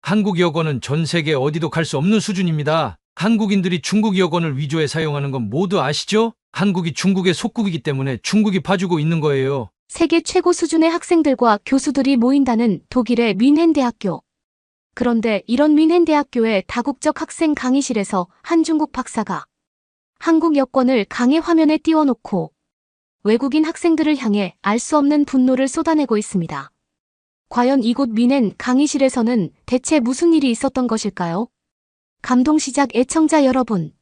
한국 여권은 전 세계 어디도 갈 수 없는 수준입니다. 한국인들이 중국 여권을 위조해 사용하는 건 모두 아시죠? 한국이 중국의 속국이기 때문에 중국이 봐주고 있는 거예요. 세계 최고 수준의 학생들과 교수들이 모인다는 독일의 뮌헨 대학교. 그런데 이런 뮌헨 대학교의 다국적 학생 강의실에서 한 중국 박사가 한국 여권을 강의 화면에 띄워놓고 외국인 학생들을 향해 알 수 없는 분노를 쏟아내고 있습니다. 과연 이곳 뮌헨 강의실에서는 대체 무슨 일이 있었던 것일까요? 감동 시작 애청자 여러분,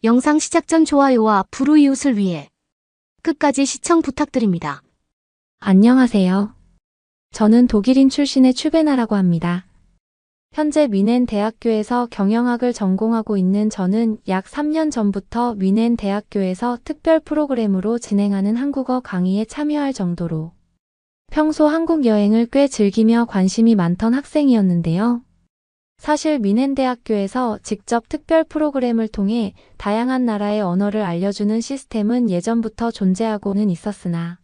영상 시작 전 좋아요와 불우이웃을 위해 끝까지 시청 부탁드립니다. 안녕하세요. 저는 독일인 출신의 추베나라고 합니다. 현재 뮌헨 대학교에서 경영학을 전공하고 있는 저는 약 3년 전부터 뮌헨 대학교에서 특별 프로그램으로 진행하는 한국어 강의에 참여할 정도로 평소 한국 여행을 꽤 즐기며 관심이 많던 학생이었는데요. 사실 뮌헨 대학교에서 직접 특별 프로그램을 통해 다양한 나라의 언어를 알려주는 시스템은 예전부터 존재하고는 있었으나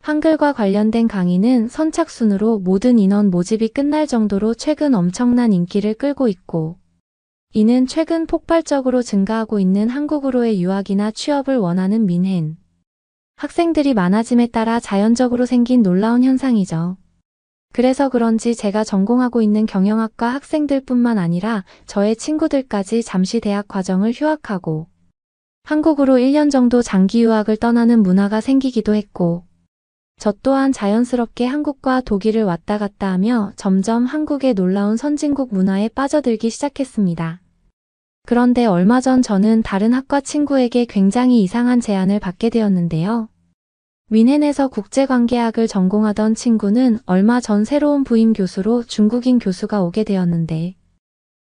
한글과 관련된 강의는 선착순으로 모든 인원 모집이 끝날 정도로 최근 엄청난 인기를 끌고 있고, 이는 최근 폭발적으로 증가하고 있는 한국으로의 유학이나 취업을 원하는 뮌헨 학생들이 많아짐에 따라 자연적으로 생긴 놀라운 현상이죠. 그래서 그런지 제가 전공하고 있는 경영학과 학생들뿐만 아니라 저의 친구들까지 잠시 대학 과정을 휴학하고 한국으로 1년 정도 장기 유학을 떠나는 문화가 생기기도 했고, 저 또한 자연스럽게 한국과 독일을 왔다 갔다 하며 점점 한국의 놀라운 선진국 문화에 빠져들기 시작했습니다. 그런데 얼마 전 저는 다른 학과 친구에게 굉장히 이상한 제안을 받게 되었는데요. 뮌헨에서 국제관계학을 전공하던 친구는 얼마 전 새로운 부임 교수로 중국인 교수가 오게 되었는데,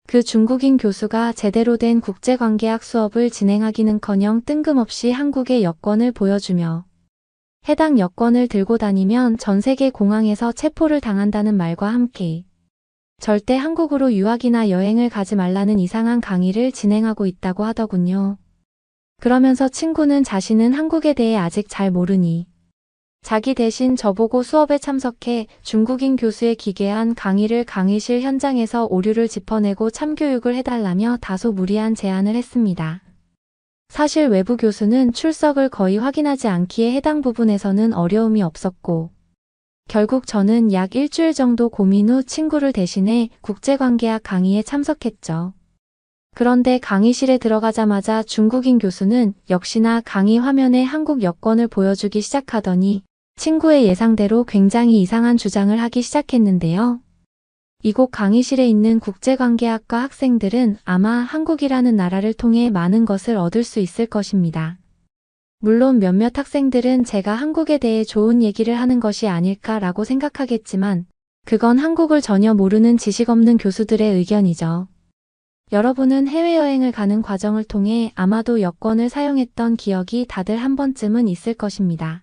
그 중국인 교수가 제대로 된 국제관계학 수업을 진행하기는커녕 뜬금없이 한국의 여권을 보여주며 해당 여권을 들고 다니면 전 세계 공항에서 체포를 당한다는 말과 함께 절대 한국으로 유학이나 여행을 가지 말라는 이상한 강의를 진행하고 있다고 하더군요. 그러면서 친구는 자신은 한국에 대해 아직 잘 모르니 자기 대신 저보고 수업에 참석해 중국인 교수의 기괴한 강의를 강의실 현장에서 오류를 짚어내고 참교육을 해달라며 다소 무리한 제안을 했습니다. 사실 외부 교수는 출석을 거의 확인하지 않기에 해당 부분에서는 어려움이 없었고, 결국 저는 약 일주일 정도 고민 후 친구를 대신해 국제관계학 강의에 참석했죠. 그런데 강의실에 들어가자마자 중국인 교수는 역시나 강의 화면에 한국 여권을 보여주기 시작하더니 친구의 예상대로 굉장히 이상한 주장을 하기 시작했는데요. 이곳 강의실에 있는 국제관계학과 학생들은 아마 한국이라는 나라를 통해 많은 것을 얻을 수 있을 것입니다. 물론 몇몇 학생들은 제가 한국에 대해 좋은 얘기를 하는 것이 아닐까라고 생각하겠지만, 그건 한국을 전혀 모르는 지식 없는 교수들의 의견이죠. 여러분은 해외여행을 가는 과정을 통해 아마도 여권을 사용했던 기억이 다들 한 번쯤은 있을 것입니다.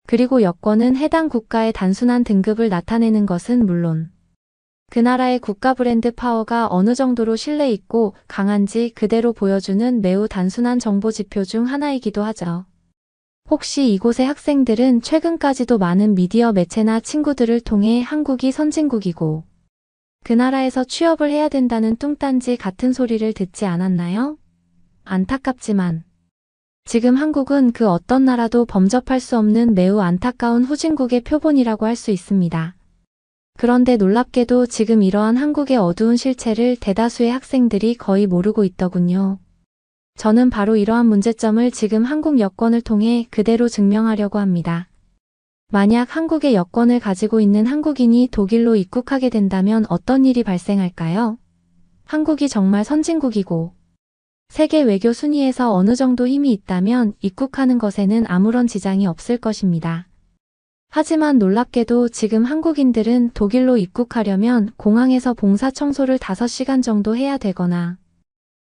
그리고 여권은 해당 국가의 단순한 등급을 나타내는 것은 물론 그 나라의 국가 브랜드 파워가 어느 정도로 신뢰 있고 강한지 그대로 보여주는 매우 단순한 정보 지표 중 하나이기도 하죠. 혹시 이곳의 학생들은 최근까지도 많은 미디어 매체나 친구들을 통해 한국이 선진국이고 그 나라에서 취업을 해야 된다는 뚱딴지 같은 소리를 듣지 않았나요? 안타깝지만 지금 한국은 그 어떤 나라도 범접할 수 없는 매우 안타까운 후진국의 표본이라고 할 수 있습니다. 그런데 놀랍게도 지금 이러한 한국의 어두운 실체를 대다수의 학생들이 거의 모르고 있더군요. 저는 바로 이러한 문제점을 지금 한국 여권을 통해 그대로 증명하려고 합니다. 만약 한국의 여권을 가지고 있는 한국인이 독일로 입국하게 된다면 어떤 일이 발생할까요? 한국이 정말 선진국이고 세계 외교 순위에서 어느 정도 힘이 있다면 입국하는 것에는 아무런 지장이 없을 것입니다. 하지만 놀랍게도 지금 한국인들은 독일로 입국하려면 공항에서 봉사 청소를 5시간 정도 해야 되거나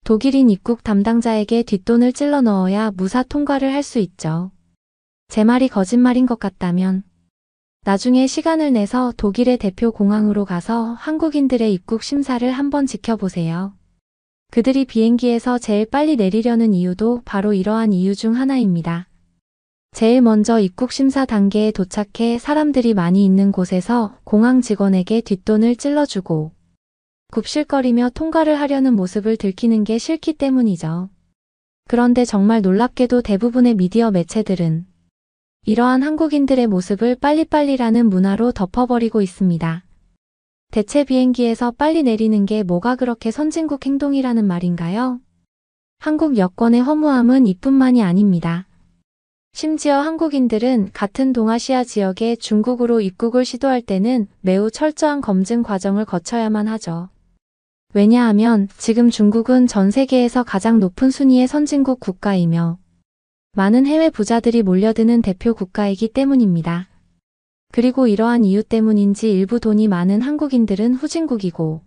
독일인 입국 담당자에게 뒷돈을 찔러 넣어야 무사 통과를 할 수 있죠. 제 말이 거짓말인 것 같다면 나중에 시간을 내서 독일의 대표 공항으로 가서 한국인들의 입국 심사를 한번 지켜보세요. 그들이 비행기에서 제일 빨리 내리려는 이유도 바로 이러한 이유 중 하나입니다. 제일 먼저 입국 심사 단계에 도착해 사람들이 많이 있는 곳에서 공항 직원에게 뒷돈을 찔러주고 굽실거리며 통과를 하려는 모습을 들키는 게 싫기 때문이죠. 그런데 정말 놀랍게도 대부분의 미디어 매체들은 이러한 한국인들의 모습을 빨리빨리라는 문화로 덮어버리고 있습니다. 대체 비행기에서 빨리 내리는 게 뭐가 그렇게 선진국 행동이라는 말인가요? 한국 여권의 허무함은 이뿐만이 아닙니다. 심지어 한국인들은 같은 동아시아 지역에 중국으로 입국을 시도할 때는 매우 철저한 검증 과정을 거쳐야만 하죠. 왜냐하면 지금 중국은 전 세계에서 가장 높은 순위의 선진국 국가이며 많은 해외 부자들이 몰려드는 대표 국가이기 때문입니다. 그리고 이러한 이유 때문인지 일부 돈이 많은 한국인들은 후진국이고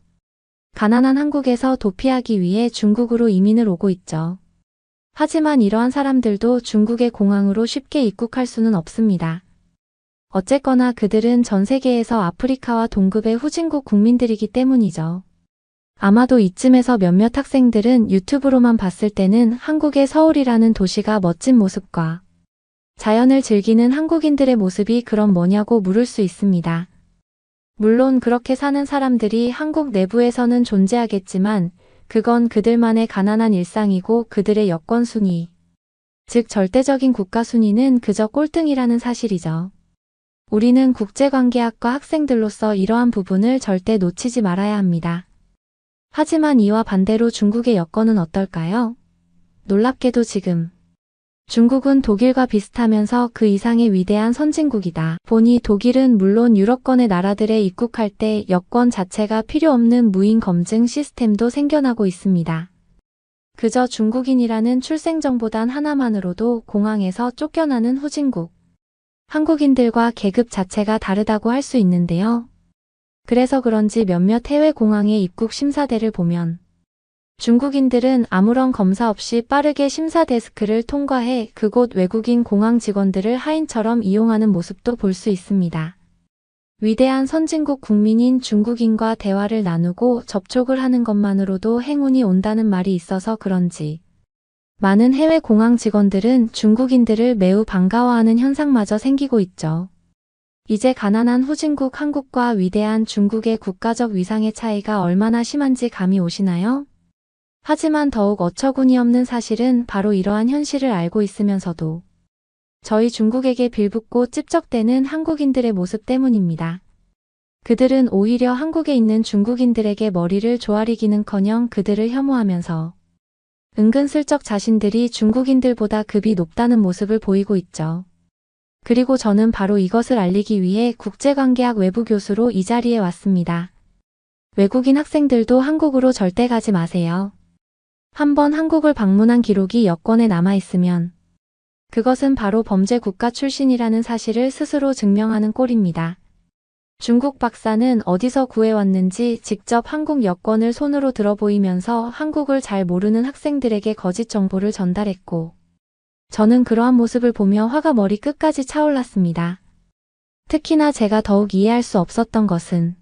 가난한 한국에서 도피하기 위해 중국으로 이민을 오고 있죠. 하지만 이러한 사람들도 중국의 공항으로 쉽게 입국할 수는 없습니다. 어쨌거나 그들은 전 세계에서 아프리카와 동급의 후진국 국민들이기 때문이죠. 아마도 이쯤에서 몇몇 학생들은 유튜브로만 봤을 때는 한국의 서울이라는 도시가 멋진 모습과 자연을 즐기는 한국인들의 모습이 그럼 뭐냐고 물을 수 있습니다. 물론 그렇게 사는 사람들이 한국 내부에서는 존재하겠지만 그건 그들만의 가난한 일상이고 그들의 여권 순위, 즉 절대적인 국가 순위는 그저 꼴등이라는 사실이죠. 우리는 국제관계학과 학생들로서 이러한 부분을 절대 놓치지 말아야 합니다. 하지만 이와 반대로 중국의 여건은 어떨까요? 놀랍게도 지금 중국은 독일과 비슷하면서 그 이상의 위대한 선진국이다 보니 독일은 물론 유럽권의 나라들에 입국할 때 여권 자체가 필요 없는 무인 검증 시스템도 생겨나고 있습니다. 그저 중국인이라는 출생정보단 하나만으로도 공항에서 쫓겨나는 후진국, 한국인들과 계급 자체가 다르다고 할 수 있는데요. 그래서 그런지 몇몇 해외 공항의 입국 심사대를 보면 중국인들은 아무런 검사 없이 빠르게 심사 데스크를 통과해 그곳 외국인 공항 직원들을 하인처럼 이용하는 모습도 볼 수 있습니다. 위대한 선진국 국민인 중국인과 대화를 나누고 접촉을 하는 것만으로도 행운이 온다는 말이 있어서 그런지 많은 해외 공항 직원들은 중국인들을 매우 반가워하는 현상마저 생기고 있죠. 이제 가난한 후진국 한국과 위대한 중국의 국가적 위상의 차이가 얼마나 심한지 감이 오시나요? 하지만 더욱 어처구니없는 사실은 바로 이러한 현실을 알고 있으면서도 저희 중국에게 빌붙고 찝적대는 한국인들의 모습 때문입니다. 그들은 오히려 한국에 있는 중국인들에게 머리를 조아리기는커녕 그들을 혐오하면서 은근슬쩍 자신들이 중국인들보다 급이 높다는 모습을 보이고 있죠. 그리고 저는 바로 이것을 알리기 위해 국제관계학 외부 교수로 이 자리에 왔습니다. 외국인 학생들도 한국으로 절대 가지 마세요. 한번 한국을 방문한 기록이 여권에 남아있으면 그것은 바로 범죄 국가 출신이라는 사실을 스스로 증명하는 꼴입니다. 중국 박사는 어디서 구해왔는지 직접 한국 여권을 손으로 들어보이면서 한국을 잘 모르는 학생들에게 거짓 정보를 전달했고 저는 그러한 모습을 보며 화가 머리 끝까지 차올랐습니다. 특히나 제가 더욱 이해할 수 없었던 것은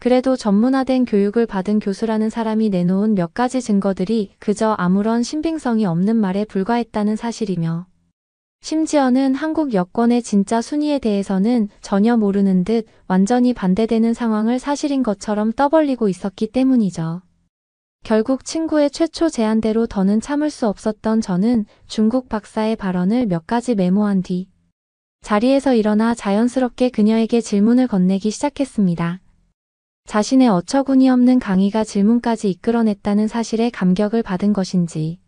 그래도 전문화된 교육을 받은 교수라는 사람이 내놓은 몇 가지 증거들이 그저 아무런 신빙성이 없는 말에 불과했다는 사실이며 심지어는 한국 여권의 진짜 순위에 대해서는 전혀 모르는 듯 완전히 반대되는 상황을 사실인 것처럼 떠벌리고 있었기 때문이죠. 결국 친구의 최초 제안대로 더는 참을 수 없었던 저는 중국 박사의 발언을 몇 가지 메모한 뒤 자리에서 일어나 자연스럽게 그녀에게 질문을 건네기 시작했습니다. 자신의 어처구니없는 강의가 질문까지 이끌어냈다는 사실에 감격을 받은 것인지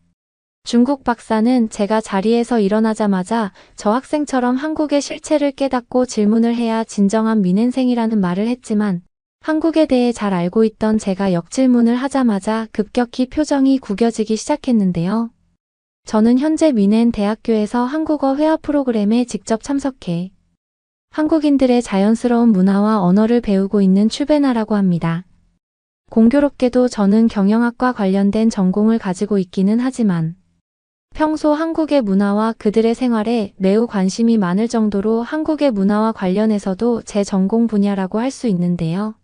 중국 박사는 제가 자리에서 일어나자마자 저 학생처럼 한국의 실체를 깨닫고 질문을 해야 진정한 민hen생이라는 말을 했지만 한국에 대해 잘 알고 있던 제가 역질문을 하자마자 급격히 표정이 구겨지기 시작했는데요. 저는 현재 민헨 대학교에서 한국어 회화 프로그램에 직접 참석해 한국인들의 자연스러운 문화와 언어를 배우고 있는 추베나라고 합니다. 공교롭게도 저는 경영학과 관련된 전공을 가지고 있기는 하지만 평소 한국의 문화와 그들의 생활에 매우 관심이 많을 정도로 한국의 문화와 관련해서도 제 전공 분야라고 할 수 있는데요.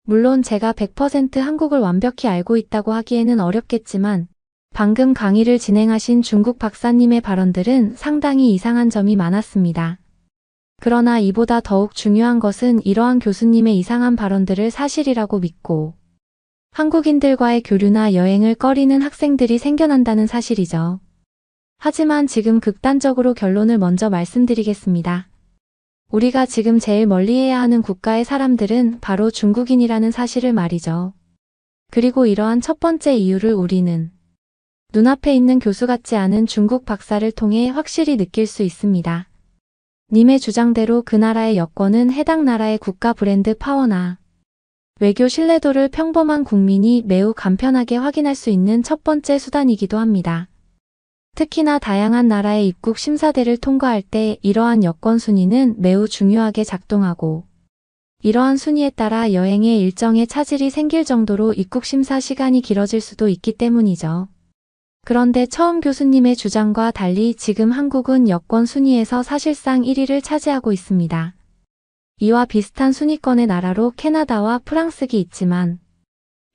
물론 제가 100% 한국을 완벽히 알고 있다고 하기에는 어렵겠지만 방금 강의를 진행하신 중국 박사님의 발언들은 상당히 이상한 점이 많았습니다. 그러나 이보다 더욱 중요한 것은 이러한 교수님의 이상한 발언들을 사실이라고 믿고 한국인들과의 교류나 여행을 꺼리는 학생들이 생겨난다는 사실이죠. 하지만 지금 극단적으로 결론을 먼저 말씀드리겠습니다. 우리가 지금 제일 멀리해야 하는 국가의 사람들은 바로 중국인이라는 사실을 말이죠. 그리고 이러한 첫 번째 이유를 우리는 눈앞에 있는 교수 같지 않은 중국 박사를 통해 확실히 느낄 수 있습니다. 님의 주장대로 그 나라의 여권은 해당 나라의 국가 브랜드 파워나 외교 신뢰도를 평범한 국민이 매우 간편하게 확인할 수 있는 첫 번째 수단이기도 합니다. 특히나 다양한 나라의 입국 심사대를 통과할 때 이러한 여권 순위는 매우 중요하게 작동하고, 이러한 순위에 따라 여행에 일정의 차질이 생길 정도로 입국 심사 시간이 길어질 수도 있기 때문이죠. 그런데 처음 교수님의 주장과 달리 지금 한국은 여권 순위에서 사실상 1위를 차지하고 있습니다. 이와 비슷한 순위권의 나라로 캐나다와 프랑스기 있지만,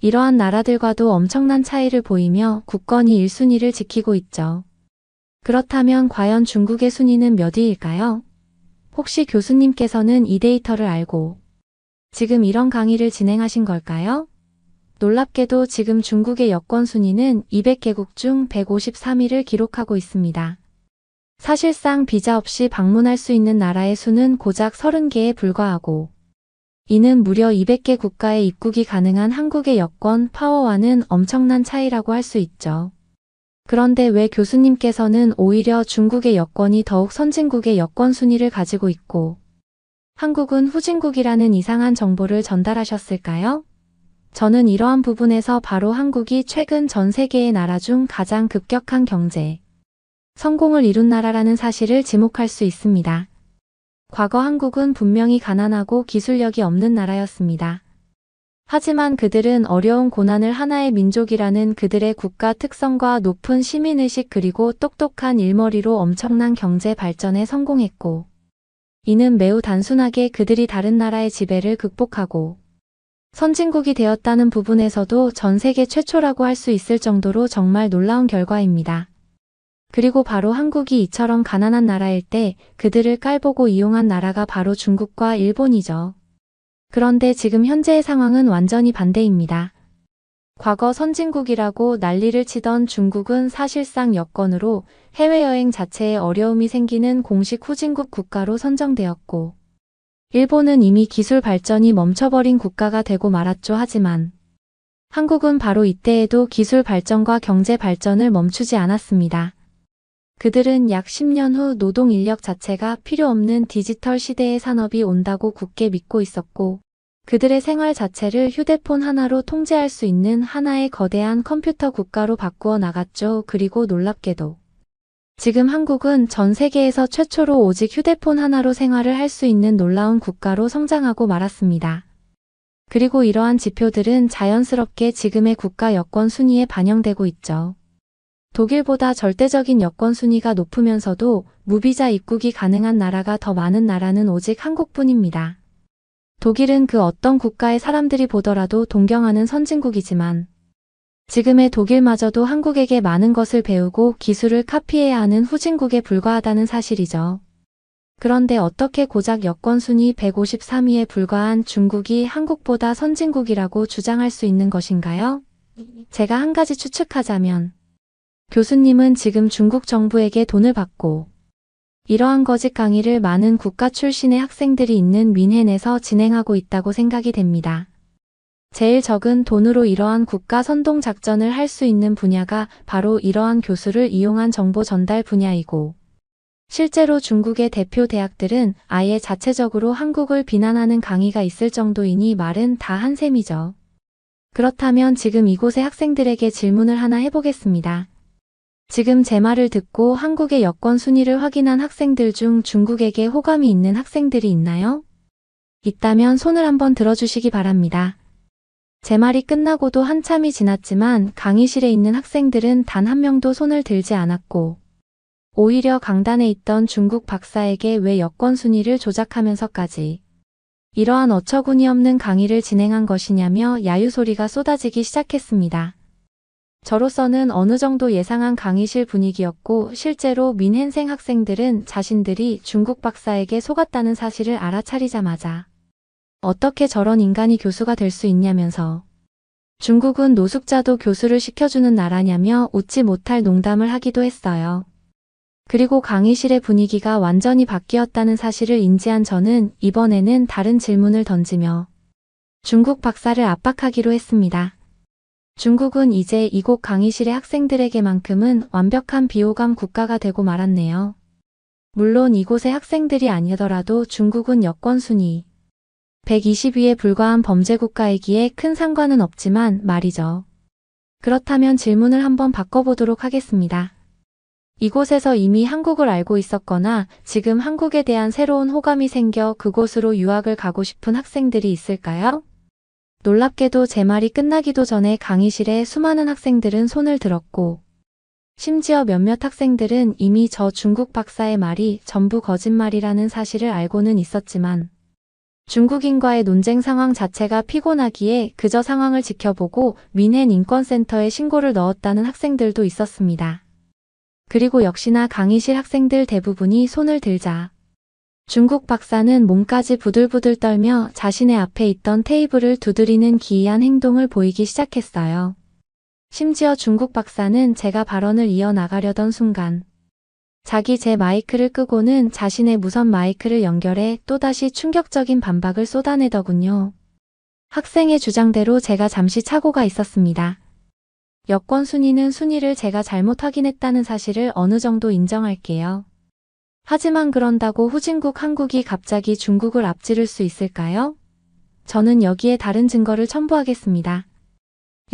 이러한 나라들과도 엄청난 차이를 보이며 굳건히 1순위를 지키고 있죠. 그렇다면 과연 중국의 순위는 몇 위일까요? 혹시 교수님께서는 이 데이터를 알고 지금 이런 강의를 진행하신 걸까요? 놀랍게도 지금 중국의 여권 순위는 200개국 중 153위를 기록하고 있습니다. 사실상 비자 없이 방문할 수 있는 나라의 수는 고작 30개에 불과하고, 이는 무려 200개 국가에 입국이 가능한 한국의 여권 파워와는 엄청난 차이라고 할 수 있죠. 그런데 왜 교수님께서는 오히려 중국의 여권이 더욱 선진국의 여권 순위를 가지고 있고, 한국은 후진국이라는 이상한 정보를 전달하셨을까요? 저는 이러한 부분에서 바로 한국이 최근 전 세계의 나라 중 가장 급격한 경제 성공을 이룬 나라라는 사실을 지목할 수 있습니다. 과거 한국은 분명히 가난하고 기술력이 없는 나라였습니다. 하지만 그들은 어려운 고난을 하나의 민족이라는 그들의 국가 특성과 높은 시민의식 그리고 똑똑한 일머리로 엄청난 경제 발전에 성공했고, 이는 매우 단순하게 그들이 다른 나라의 지배를 극복하고 선진국이 되었다는 부분에서도 전 세계 최초라고 할 수 있을 정도로 정말 놀라운 결과입니다. 그리고 바로 한국이 이처럼 가난한 나라일 때 그들을 깔보고 이용한 나라가 바로 중국과 일본이죠. 그런데 지금 현재의 상황은 완전히 반대입니다. 과거 선진국이라고 난리를 치던 중국은 사실상 여건으로 해외여행 자체에 어려움이 생기는 공식 후진국 국가로 선정되었고, 일본은 이미 기술 발전이 멈춰버린 국가가 되고 말았죠. 하지만 한국은 바로 이때에도 기술 발전과 경제 발전을 멈추지 않았습니다. 그들은 약 10년 후 노동 인력 자체가 필요 없는 디지털 시대의 산업이 온다고 굳게 믿고 있었고, 그들의 생활 자체를 휴대폰 하나로 통제할 수 있는 하나의 거대한 컴퓨터 국가로 바꾸어 나갔죠. 그리고 놀랍게도 지금 한국은 전 세계에서 최초로 오직 휴대폰 하나로 생활을 할 수 있는 놀라운 국가로 성장하고 말았습니다. 그리고 이러한 지표들은 자연스럽게 지금의 국가 여권 순위에 반영되고 있죠. 독일보다 절대적인 여권 순위가 높으면서도 무비자 입국이 가능한 나라가 더 많은 나라는 오직 한국뿐입니다. 독일은 그 어떤 국가의 사람들이 보더라도 동경하는 선진국이지만, 지금의 독일마저도 한국에게 많은 것을 배우고 기술을 카피해야 하는 후진국에 불과하다는 사실이죠. 그런데 어떻게 고작 여권 순위 153위에 불과한 중국이 한국보다 선진국이라고 주장할 수 있는 것인가요? 제가 한 가지 추측하자면, 교수님은 지금 중국 정부에게 돈을 받고 이러한 거짓 강의를 많은 국가 출신의 학생들이 있는 뮌헨에서 진행하고 있다고 생각이 됩니다. 제일 적은 돈으로 이러한 국가 선동 작전을 할 수 있는 분야가 바로 이러한 교수를 이용한 정보 전달 분야이고, 실제로 중국의 대표 대학들은 아예 자체적으로 한국을 비난하는 강의가 있을 정도이니 말은 다 한 셈이죠. 그렇다면 지금 이곳의 학생들에게 질문을 하나 해보겠습니다. 지금 제 말을 듣고 한국의 여권 순위를 확인한 학생들 중 중국에게 호감이 있는 학생들이 있나요? 있다면 손을 한번 들어주시기 바랍니다. 제 말이 끝나고도 한참이 지났지만 강의실에 있는 학생들은 단 한 명도 손을 들지 않았고, 오히려 강단에 있던 중국 박사에게 왜 여권 순위를 조작하면서까지 이러한 어처구니 없는 강의를 진행한 것이냐며 야유 소리가 쏟아지기 시작했습니다. 저로서는 어느 정도 예상한 강의실 분위기였고, 실제로 뮌헨생 학생들은 자신들이 중국 박사에게 속았다는 사실을 알아차리자마자 어떻게 저런 인간이 교수가 될 수 있냐면서 중국은 노숙자도 교수를 시켜주는 나라냐며 웃지 못할 농담을 하기도 했어요. 그리고 강의실의 분위기가 완전히 바뀌었다는 사실을 인지한 저는 이번에는 다른 질문을 던지며 중국 박사를 압박하기로 했습니다. 중국은 이제 이곳 강의실의 학생들에게만큼은 완벽한 비호감 국가가 되고 말았네요. 물론 이곳의 학생들이 아니더라도 중국은 여권 순위 120위에 불과한 범죄 국가이기에 큰 상관은 없지만 말이죠. 그렇다면 질문을 한번 바꿔보도록 하겠습니다. 이곳에서 이미 한국을 알고 있었거나 지금 한국에 대한 새로운 호감이 생겨 그곳으로 유학을 가고 싶은 학생들이 있을까요? 놀랍게도 제 말이 끝나기도 전에 강의실에 수많은 학생들은 손을 들었고 심지어 몇몇 학생들은 이미 저 중국 박사의 말이 전부 거짓말이라는 사실을 알고는 있었지만 중국인과의 논쟁 상황 자체가 피곤하기에 그저 상황을 지켜보고 민헨 인권센터에 신고를 넣었다는 학생들도 있었습니다. 그리고 역시나 강의실 학생들 대부분이 손을 들자 중국 박사는 몸까지 부들부들 떨며 자신의 앞에 있던 테이블을 두드리는 기이한 행동을 보이기 시작했어요. 심지어 중국 박사는 제가 발언을 이어나가려던 순간 자기 제 마이크를 끄고는 자신의 무선 마이크를 연결해 또다시 충격적인 반박을 쏟아내더군요. 학생의 주장대로 제가 잠시 착오가 있었습니다. 여권 순위는 순위를 제가 잘못 확인했다는 사실을 어느 정도 인정할게요. 하지만 그런다고 후진국 한국이 갑자기 중국을 앞지를 수 있을까요? 저는 여기에 다른 증거를 첨부하겠습니다.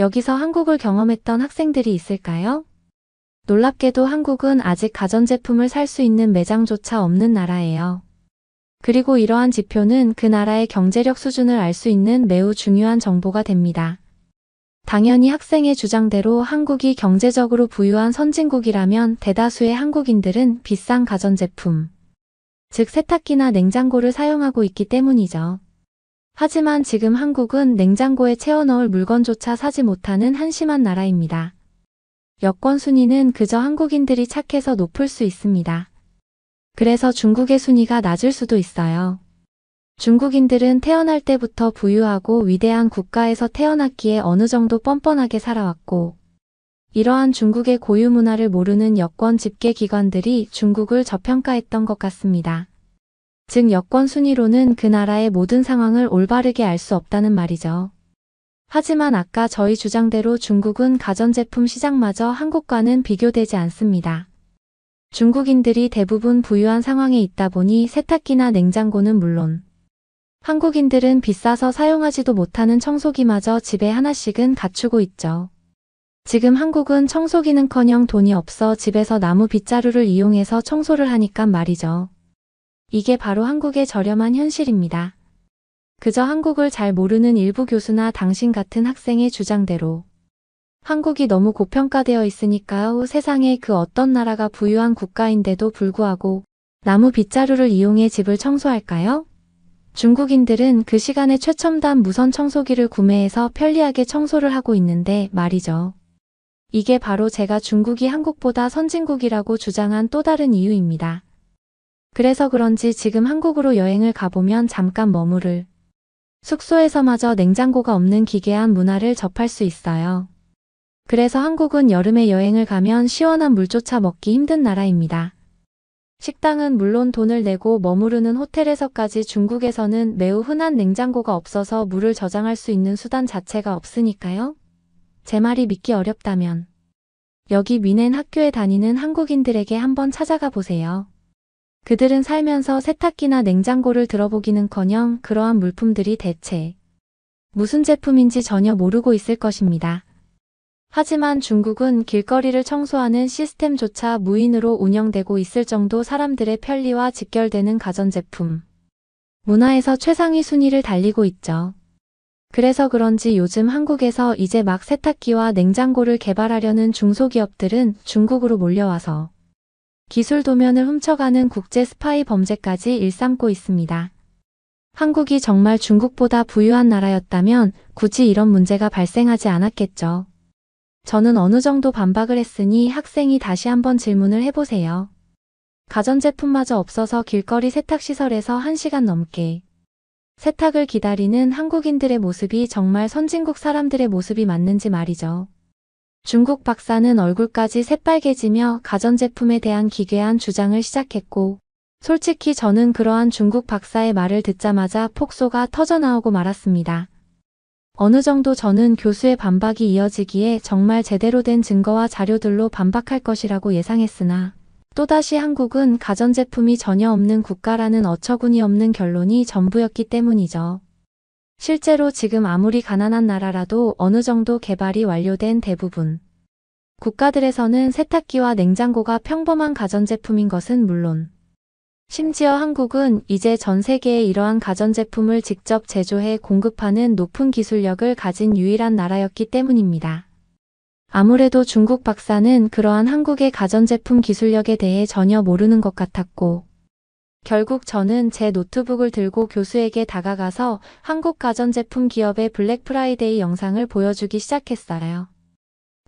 여기서 한국을 경험했던 학생들이 있을까요? 놀랍게도 한국은 아직 가전제품을 살 수 있는 매장조차 없는 나라예요. 그리고 이러한 지표는 그 나라의 경제력 수준을 알 수 있는 매우 중요한 정보가 됩니다. 당연히 학생의 주장대로 한국이 경제적으로 부유한 선진국이라면 대다수의 한국인들은 비싼 가전제품, 즉 세탁기나 냉장고를 사용하고 있기 때문이죠. 하지만 지금 한국은 냉장고에 채워넣을 물건조차 사지 못하는 한심한 나라입니다. 여권 순위는 그저 한국인들이 착해서 높을 수 있습니다. 그래서 중국의 순위가 낮을 수도 있어요. 중국인들은 태어날 때부터 부유하고 위대한 국가에서 태어났기에 어느 정도 뻔뻔하게 살아왔고 이러한 중국의 고유 문화를 모르는 여권 집계 기관들이 중국을 저평가했던 것 같습니다. 즉 여권 순위로는 그 나라의 모든 상황을 올바르게 알 수 없다는 말이죠. 하지만 아까 저희 주장대로 중국은 가전제품 시장마저 한국과는 비교되지 않습니다. 중국인들이 대부분 부유한 상황에 있다 보니 세탁기나 냉장고는 물론 한국인들은 비싸서 사용하지도 못하는 청소기마저 집에 하나씩은 갖추고 있죠. 지금 한국은 청소기는커녕 돈이 없어 집에서 나무 빗자루를 이용해서 청소를 하니까 말이죠. 이게 바로 한국의 저렴한 현실입니다. 그저 한국을 잘 모르는 일부 교수나 당신 같은 학생의 주장대로 한국이 너무 고평가되어 있으니까요. 세상에 그 어떤 나라가 부유한 국가인데도 불구하고 나무 빗자루를 이용해 집을 청소할까요? 중국인들은 그 시간에 최첨단 무선 청소기를 구매해서 편리하게 청소를 하고 있는데 말이죠. 이게 바로 제가 중국이 한국보다 선진국이라고 주장한 또 다른 이유입니다. 그래서 그런지 지금 한국으로 여행을 가보면 잠깐 머무를 숙소에서마저 냉장고가 없는 기괴한 문화를 접할 수 있어요. 그래서 한국은 여름에 여행을 가면 시원한 물조차 먹기 힘든 나라입니다. 식당은 물론 돈을 내고 머무르는 호텔에서까지 중국에서는 매우 흔한 냉장고가 없어서 물을 저장할 수 있는 수단 자체가 없으니까요. 제 말이 믿기 어렵다면 여기 민헨 학교에 다니는 한국인들에게 한번 찾아가 보세요. 그들은 살면서 세탁기나 냉장고를 들어보기는커녕 그러한 물품들이 대체 무슨 제품인지 전혀 모르고 있을 것입니다. 하지만 중국은 길거리를 청소하는 시스템조차 무인으로 운영되고 있을 정도 사람들의 편리와 직결되는 가전제품 문화에서 최상위 순위를 달리고 있죠. 그래서 그런지 요즘 한국에서 이제 막 세탁기와 냉장고를 개발하려는 중소기업들은 중국으로 몰려와서 기술 도면을 훔쳐가는 국제 스파이 범죄까지 일삼고 있습니다. 한국이 정말 중국보다 부유한 나라였다면 굳이 이런 문제가 발생하지 않았겠죠. 저는 어느 정도 반박을 했으니 학생이 다시 한번 질문을 해보세요. 가전제품마저 없어서 길거리 세탁시설에서 1시간 넘게 세탁을 기다리는 한국인들의 모습이 정말 선진국 사람들의 모습이 맞는지 말이죠. 중국 박사는 얼굴까지 새빨개지며 가전제품에 대한 기괴한 주장을 시작했고, 솔직히 저는 그러한 중국 박사의 말을 듣자마자 폭소가 터져나오고 말았습니다. 어느 정도 저는 교수의 반박이 이어지기에 정말 제대로 된 증거와 자료들로 반박할 것이라고 예상했으나, 또다시 한국은 가전제품이 전혀 없는 국가라는 어처구니 없는 결론이 전부였기 때문이죠. 실제로 지금 아무리 가난한 나라라도 어느 정도 개발이 완료된 대부분 국가들에서는 세탁기와 냉장고가 평범한 가전제품인 것은 물론, 심지어 한국은 이제 전 세계에 이러한 가전제품을 직접 제조해 공급하는 높은 기술력을 가진 유일한 나라였기 때문입니다. 아무래도 중국 박사는 그러한 한국의 가전제품 기술력에 대해 전혀 모르는 것 같았고, 결국 저는 제 노트북을 들고 교수에게 다가가서 한국 가전제품 기업의 블랙 프라이데이 영상을 보여주기 시작했어요.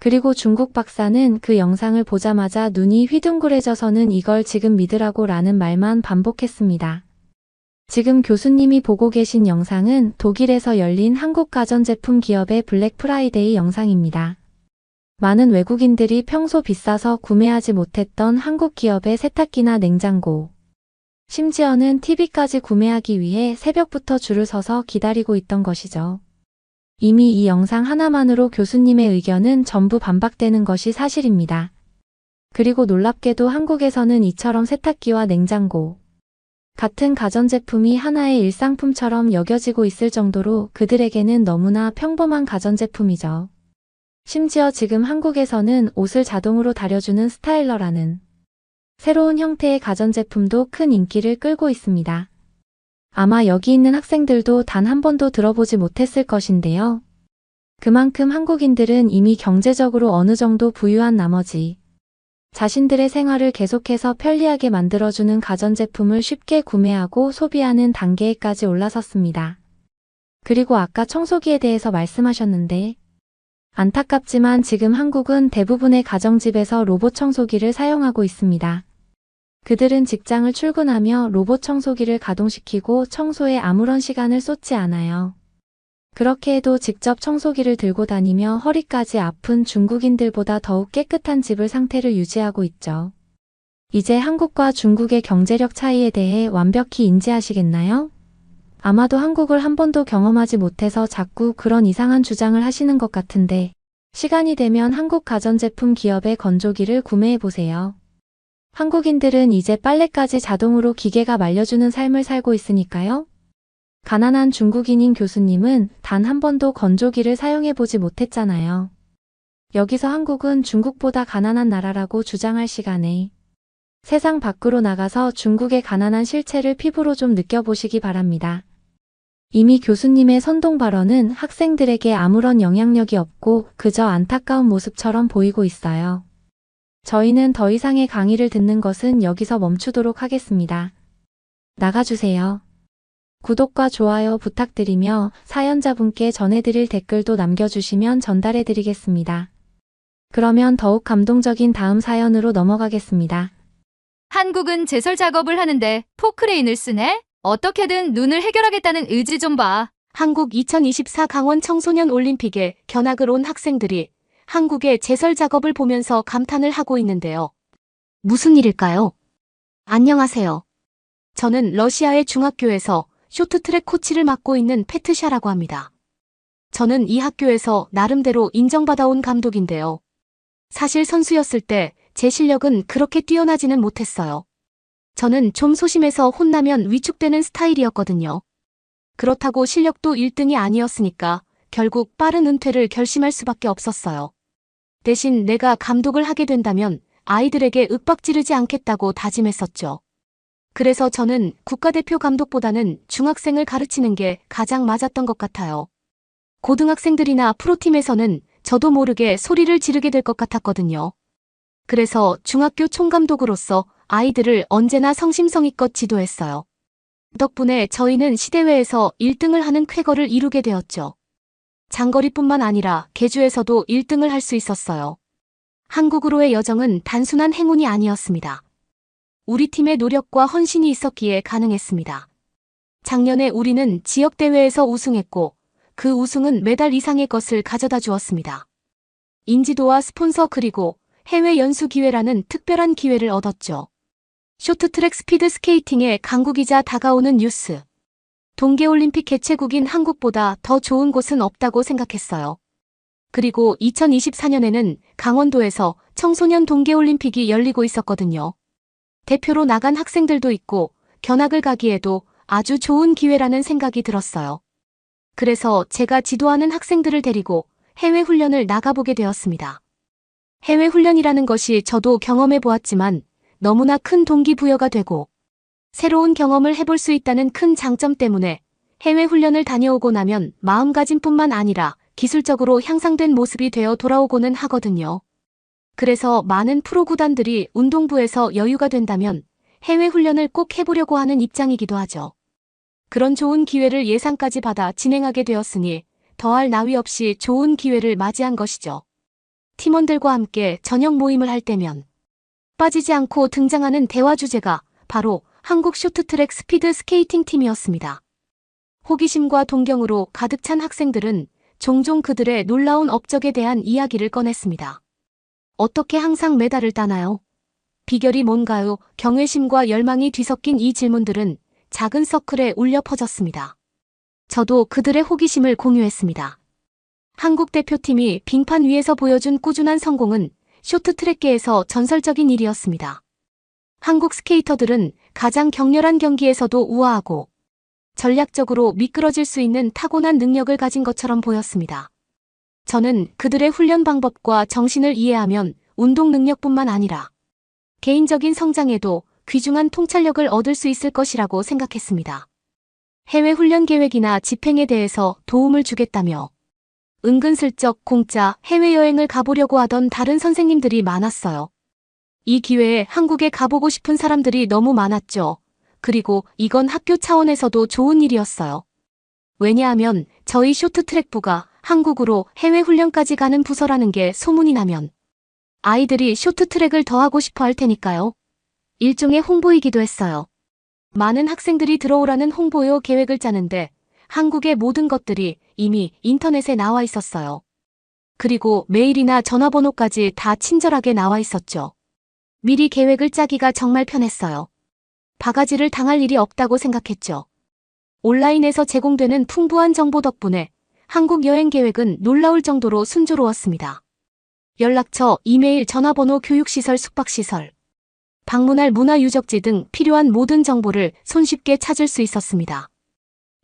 그리고 중국 박사는 그 영상을 보자마자 눈이 휘둥그레져서는 이걸 지금 믿으라고 라는 말만 반복했습니다. 지금 교수님이 보고 계신 영상은 독일에서 열린 한국 가전제품 기업의 블랙 프라이데이 영상입니다. 많은 외국인들이 평소 비싸서 구매하지 못했던 한국 기업의 세탁기나 냉장고, 심지어는 TV까지 구매하기 위해 새벽부터 줄을 서서 기다리고 있던 것이죠. 이미 이 영상 하나만으로 교수님의 의견은 전부 반박되는 것이 사실입니다. 그리고 놀랍게도 한국에서는 이처럼 세탁기와 냉장고 같은 가전제품이 하나의 일상품처럼 여겨지고 있을 정도로 그들에게는 너무나 평범한 가전제품이죠. 심지어 지금 한국에서는 옷을 자동으로 다려주는 스타일러라는 새로운 형태의 가전제품도 큰 인기를 끌고 있습니다. 아마 여기 있는 학생들도 단 한 번도 들어보지 못했을 것인데요. 그만큼 한국인들은 이미 경제적으로 어느 정도 부유한 나머지 자신들의 생활을 계속해서 편리하게 만들어주는 가전제품을 쉽게 구매하고 소비하는 단계에까지 올라섰습니다. 그리고 아까 청소기에 대해서 말씀하셨는데, 안타깝지만 지금 한국은 대부분의 가정집에서 로봇 청소기를 사용하고 있습니다. 그들은 직장을 출근하며 로봇 청소기를 가동시키고 청소에 아무런 시간을 쏟지 않아요. 그렇게 해도 직접 청소기를 들고 다니며 허리까지 아픈 중국인들보다 더욱 깨끗한 집을 상태를 유지하고 있죠. 이제 한국과 중국의 경제력 차이에 대해 완벽히 인지하시겠나요? 아마도 한국을 한 번도 경험하지 못해서 자꾸 그런 이상한 주장을 하시는 것 같은데, 시간이 되면 한국 가전제품 기업의 건조기를 구매해보세요. 한국인들은 이제 빨래까지 자동으로 기계가 말려주는 삶을 살고 있으니까요. 가난한 중국인인 교수님은 단 한 번도 건조기를 사용해보지 못했잖아요. 여기서 한국은 중국보다 가난한 나라라고 주장할 시간에 세상 밖으로 나가서 중국의 가난한 실체를 피부로 좀 느껴보시기 바랍니다. 이미 교수님의 선동 발언은 학생들에게 아무런 영향력이 없고 그저 안타까운 모습처럼 보이고 있어요. 저희는 더 이상의 강의를 듣는 것은 여기서 멈추도록 하겠습니다. 나가주세요. 구독과 좋아요 부탁드리며 사연자분께 전해드릴 댓글도 남겨주시면 전달해드리겠습니다. 그러면 더욱 감동적인 다음 사연으로 넘어가겠습니다. 한국은 제설 작업을 하는데 포크레인을 쓰네? 어떻게든 눈을 해결하겠다는 의지 좀 봐. 한국 2024 강원 청소년 올림픽에 견학을 온 학생들이 한국의 제설 작업을 보면서 감탄을 하고 있는데요. 무슨 일일까요? 안녕하세요. 저는 러시아의 중학교에서 쇼트트랙 코치를 맡고 있는 페트샤라고 합니다. 저는 이 학교에서 나름대로 인정받아온 감독인데요. 사실 선수였을 때 제 실력은 그렇게 뛰어나지는 못했어요. 저는 좀 소심해서 혼나면 위축되는 스타일이었거든요. 그렇다고 실력도 1등이 아니었으니까 결국 빠른 은퇴를 결심할 수밖에 없었어요. 대신 내가 감독을 하게 된다면 아이들에게 윽박지르지 않겠다고 다짐했었죠. 그래서 저는 국가대표 감독보다는 중학생을 가르치는 게 가장 맞았던 것 같아요. 고등학생들이나 프로팀에서는 저도 모르게 소리를 지르게 될 것 같았거든요. 그래서 중학교 총감독으로서 아이들을 언제나 성심성의껏 지도했어요. 덕분에 저희는 시대회에서 1등을 하는 쾌거를 이루게 되었죠. 장거리뿐만 아니라 계주에서도 1등을 할 수 있었어요. 한국으로의 여정은 단순한 행운이 아니었습니다. 우리 팀의 노력과 헌신이 있었기에 가능했습니다. 작년에 우리는 지역대회에서 우승했고 그 우승은 메달 이상의 것을 가져다 주었습니다. 인지도와 스폰서 그리고 해외 연수 기회라는 특별한 기회를 얻었죠. 쇼트트랙 스피드 스케이팅의 강국이자 다가오는 뉴스. 동계올림픽 개최국인 한국보다 더 좋은 곳은 없다고 생각했어요. 그리고 2024년에는 강원도에서 청소년 동계올림픽이 열리고 있었거든요. 대표로 나간 학생들도 있고 견학을 가기에도 아주 좋은 기회라는 생각이 들었어요. 그래서 제가 지도하는 학생들을 데리고 해외 훈련을 나가보게 되었습니다. 해외 훈련이라는 것이 저도 경험해 보았지만 너무나 큰 동기부여가 되고 새로운 경험을 해볼 수 있다는 큰 장점 때문에 해외 훈련을 다녀오고 나면 마음가짐뿐만 아니라 기술적으로 향상된 모습이 되어 돌아오고는 하거든요. 그래서 많은 프로구단들이 운동부에서 여유가 된다면 해외 훈련을 꼭 해보려고 하는 입장이기도 하죠. 그런 좋은 기회를 예상까지 받아 진행하게 되었으니 더할 나위 없이 좋은 기회를 맞이한 것이죠. 팀원들과 함께 저녁 모임을 할 때면 빠지지 않고 등장하는 대화 주제가 바로 한국 쇼트트랙 스피드 스케이팅 팀이었습니다. 호기심과 동경으로 가득 찬 학생들은 종종 그들의 놀라운 업적에 대한 이야기를 꺼냈습니다. 어떻게 항상 메달을 따나요? 비결이 뭔가요? 경외심과 열망이 뒤섞인 이 질문들은 작은 서클에 울려 퍼졌습니다. 저도 그들의 호기심을 공유했습니다. 한국 대표팀이 빙판 위에서 보여준 꾸준한 성공은 쇼트트랙계에서 전설적인 일이었습니다. 한국 스케이터들은 가장 격렬한 경기에서도 우아하고 전략적으로 미끄러질 수 있는 타고난 능력을 가진 것처럼 보였습니다. 저는 그들의 훈련 방법과 정신을 이해하면 운동 능력뿐만 아니라 개인적인 성장에도 귀중한 통찰력을 얻을 수 있을 것이라고 생각했습니다. 해외 훈련 계획이나 집행에 대해서 도움을 주겠다며 은근슬쩍 공짜 해외여행을 가보려고 하던 다른 선생님들이 많았어요. 이 기회에 한국에 가보고 싶은 사람들이 너무 많았죠. 그리고 이건 학교 차원에서도 좋은 일이었어요. 왜냐하면 저희 쇼트트랙부가 한국으로 해외 훈련까지 가는 부서라는 게 소문이 나면 아이들이 쇼트트랙을 더 하고 싶어 할 테니까요. 일종의 홍보이기도 했어요. 많은 학생들이 들어오라는 홍보요 계획을 짜는데 한국의 모든 것들이 이미 인터넷에 나와 있었어요. 그리고 메일이나 전화번호까지 다 친절하게 나와 있었죠. 미리 계획을 짜기가 정말 편했어요. 바가지를 당할 일이 없다고 생각했죠. 온라인에서 제공되는 풍부한 정보 덕분에 한국 여행 계획은 놀라울 정도로 순조로웠습니다. 연락처, 이메일, 전화번호, 교육시설, 숙박시설, 방문할 문화유적지 등 필요한 모든 정보를 손쉽게 찾을 수 있었습니다.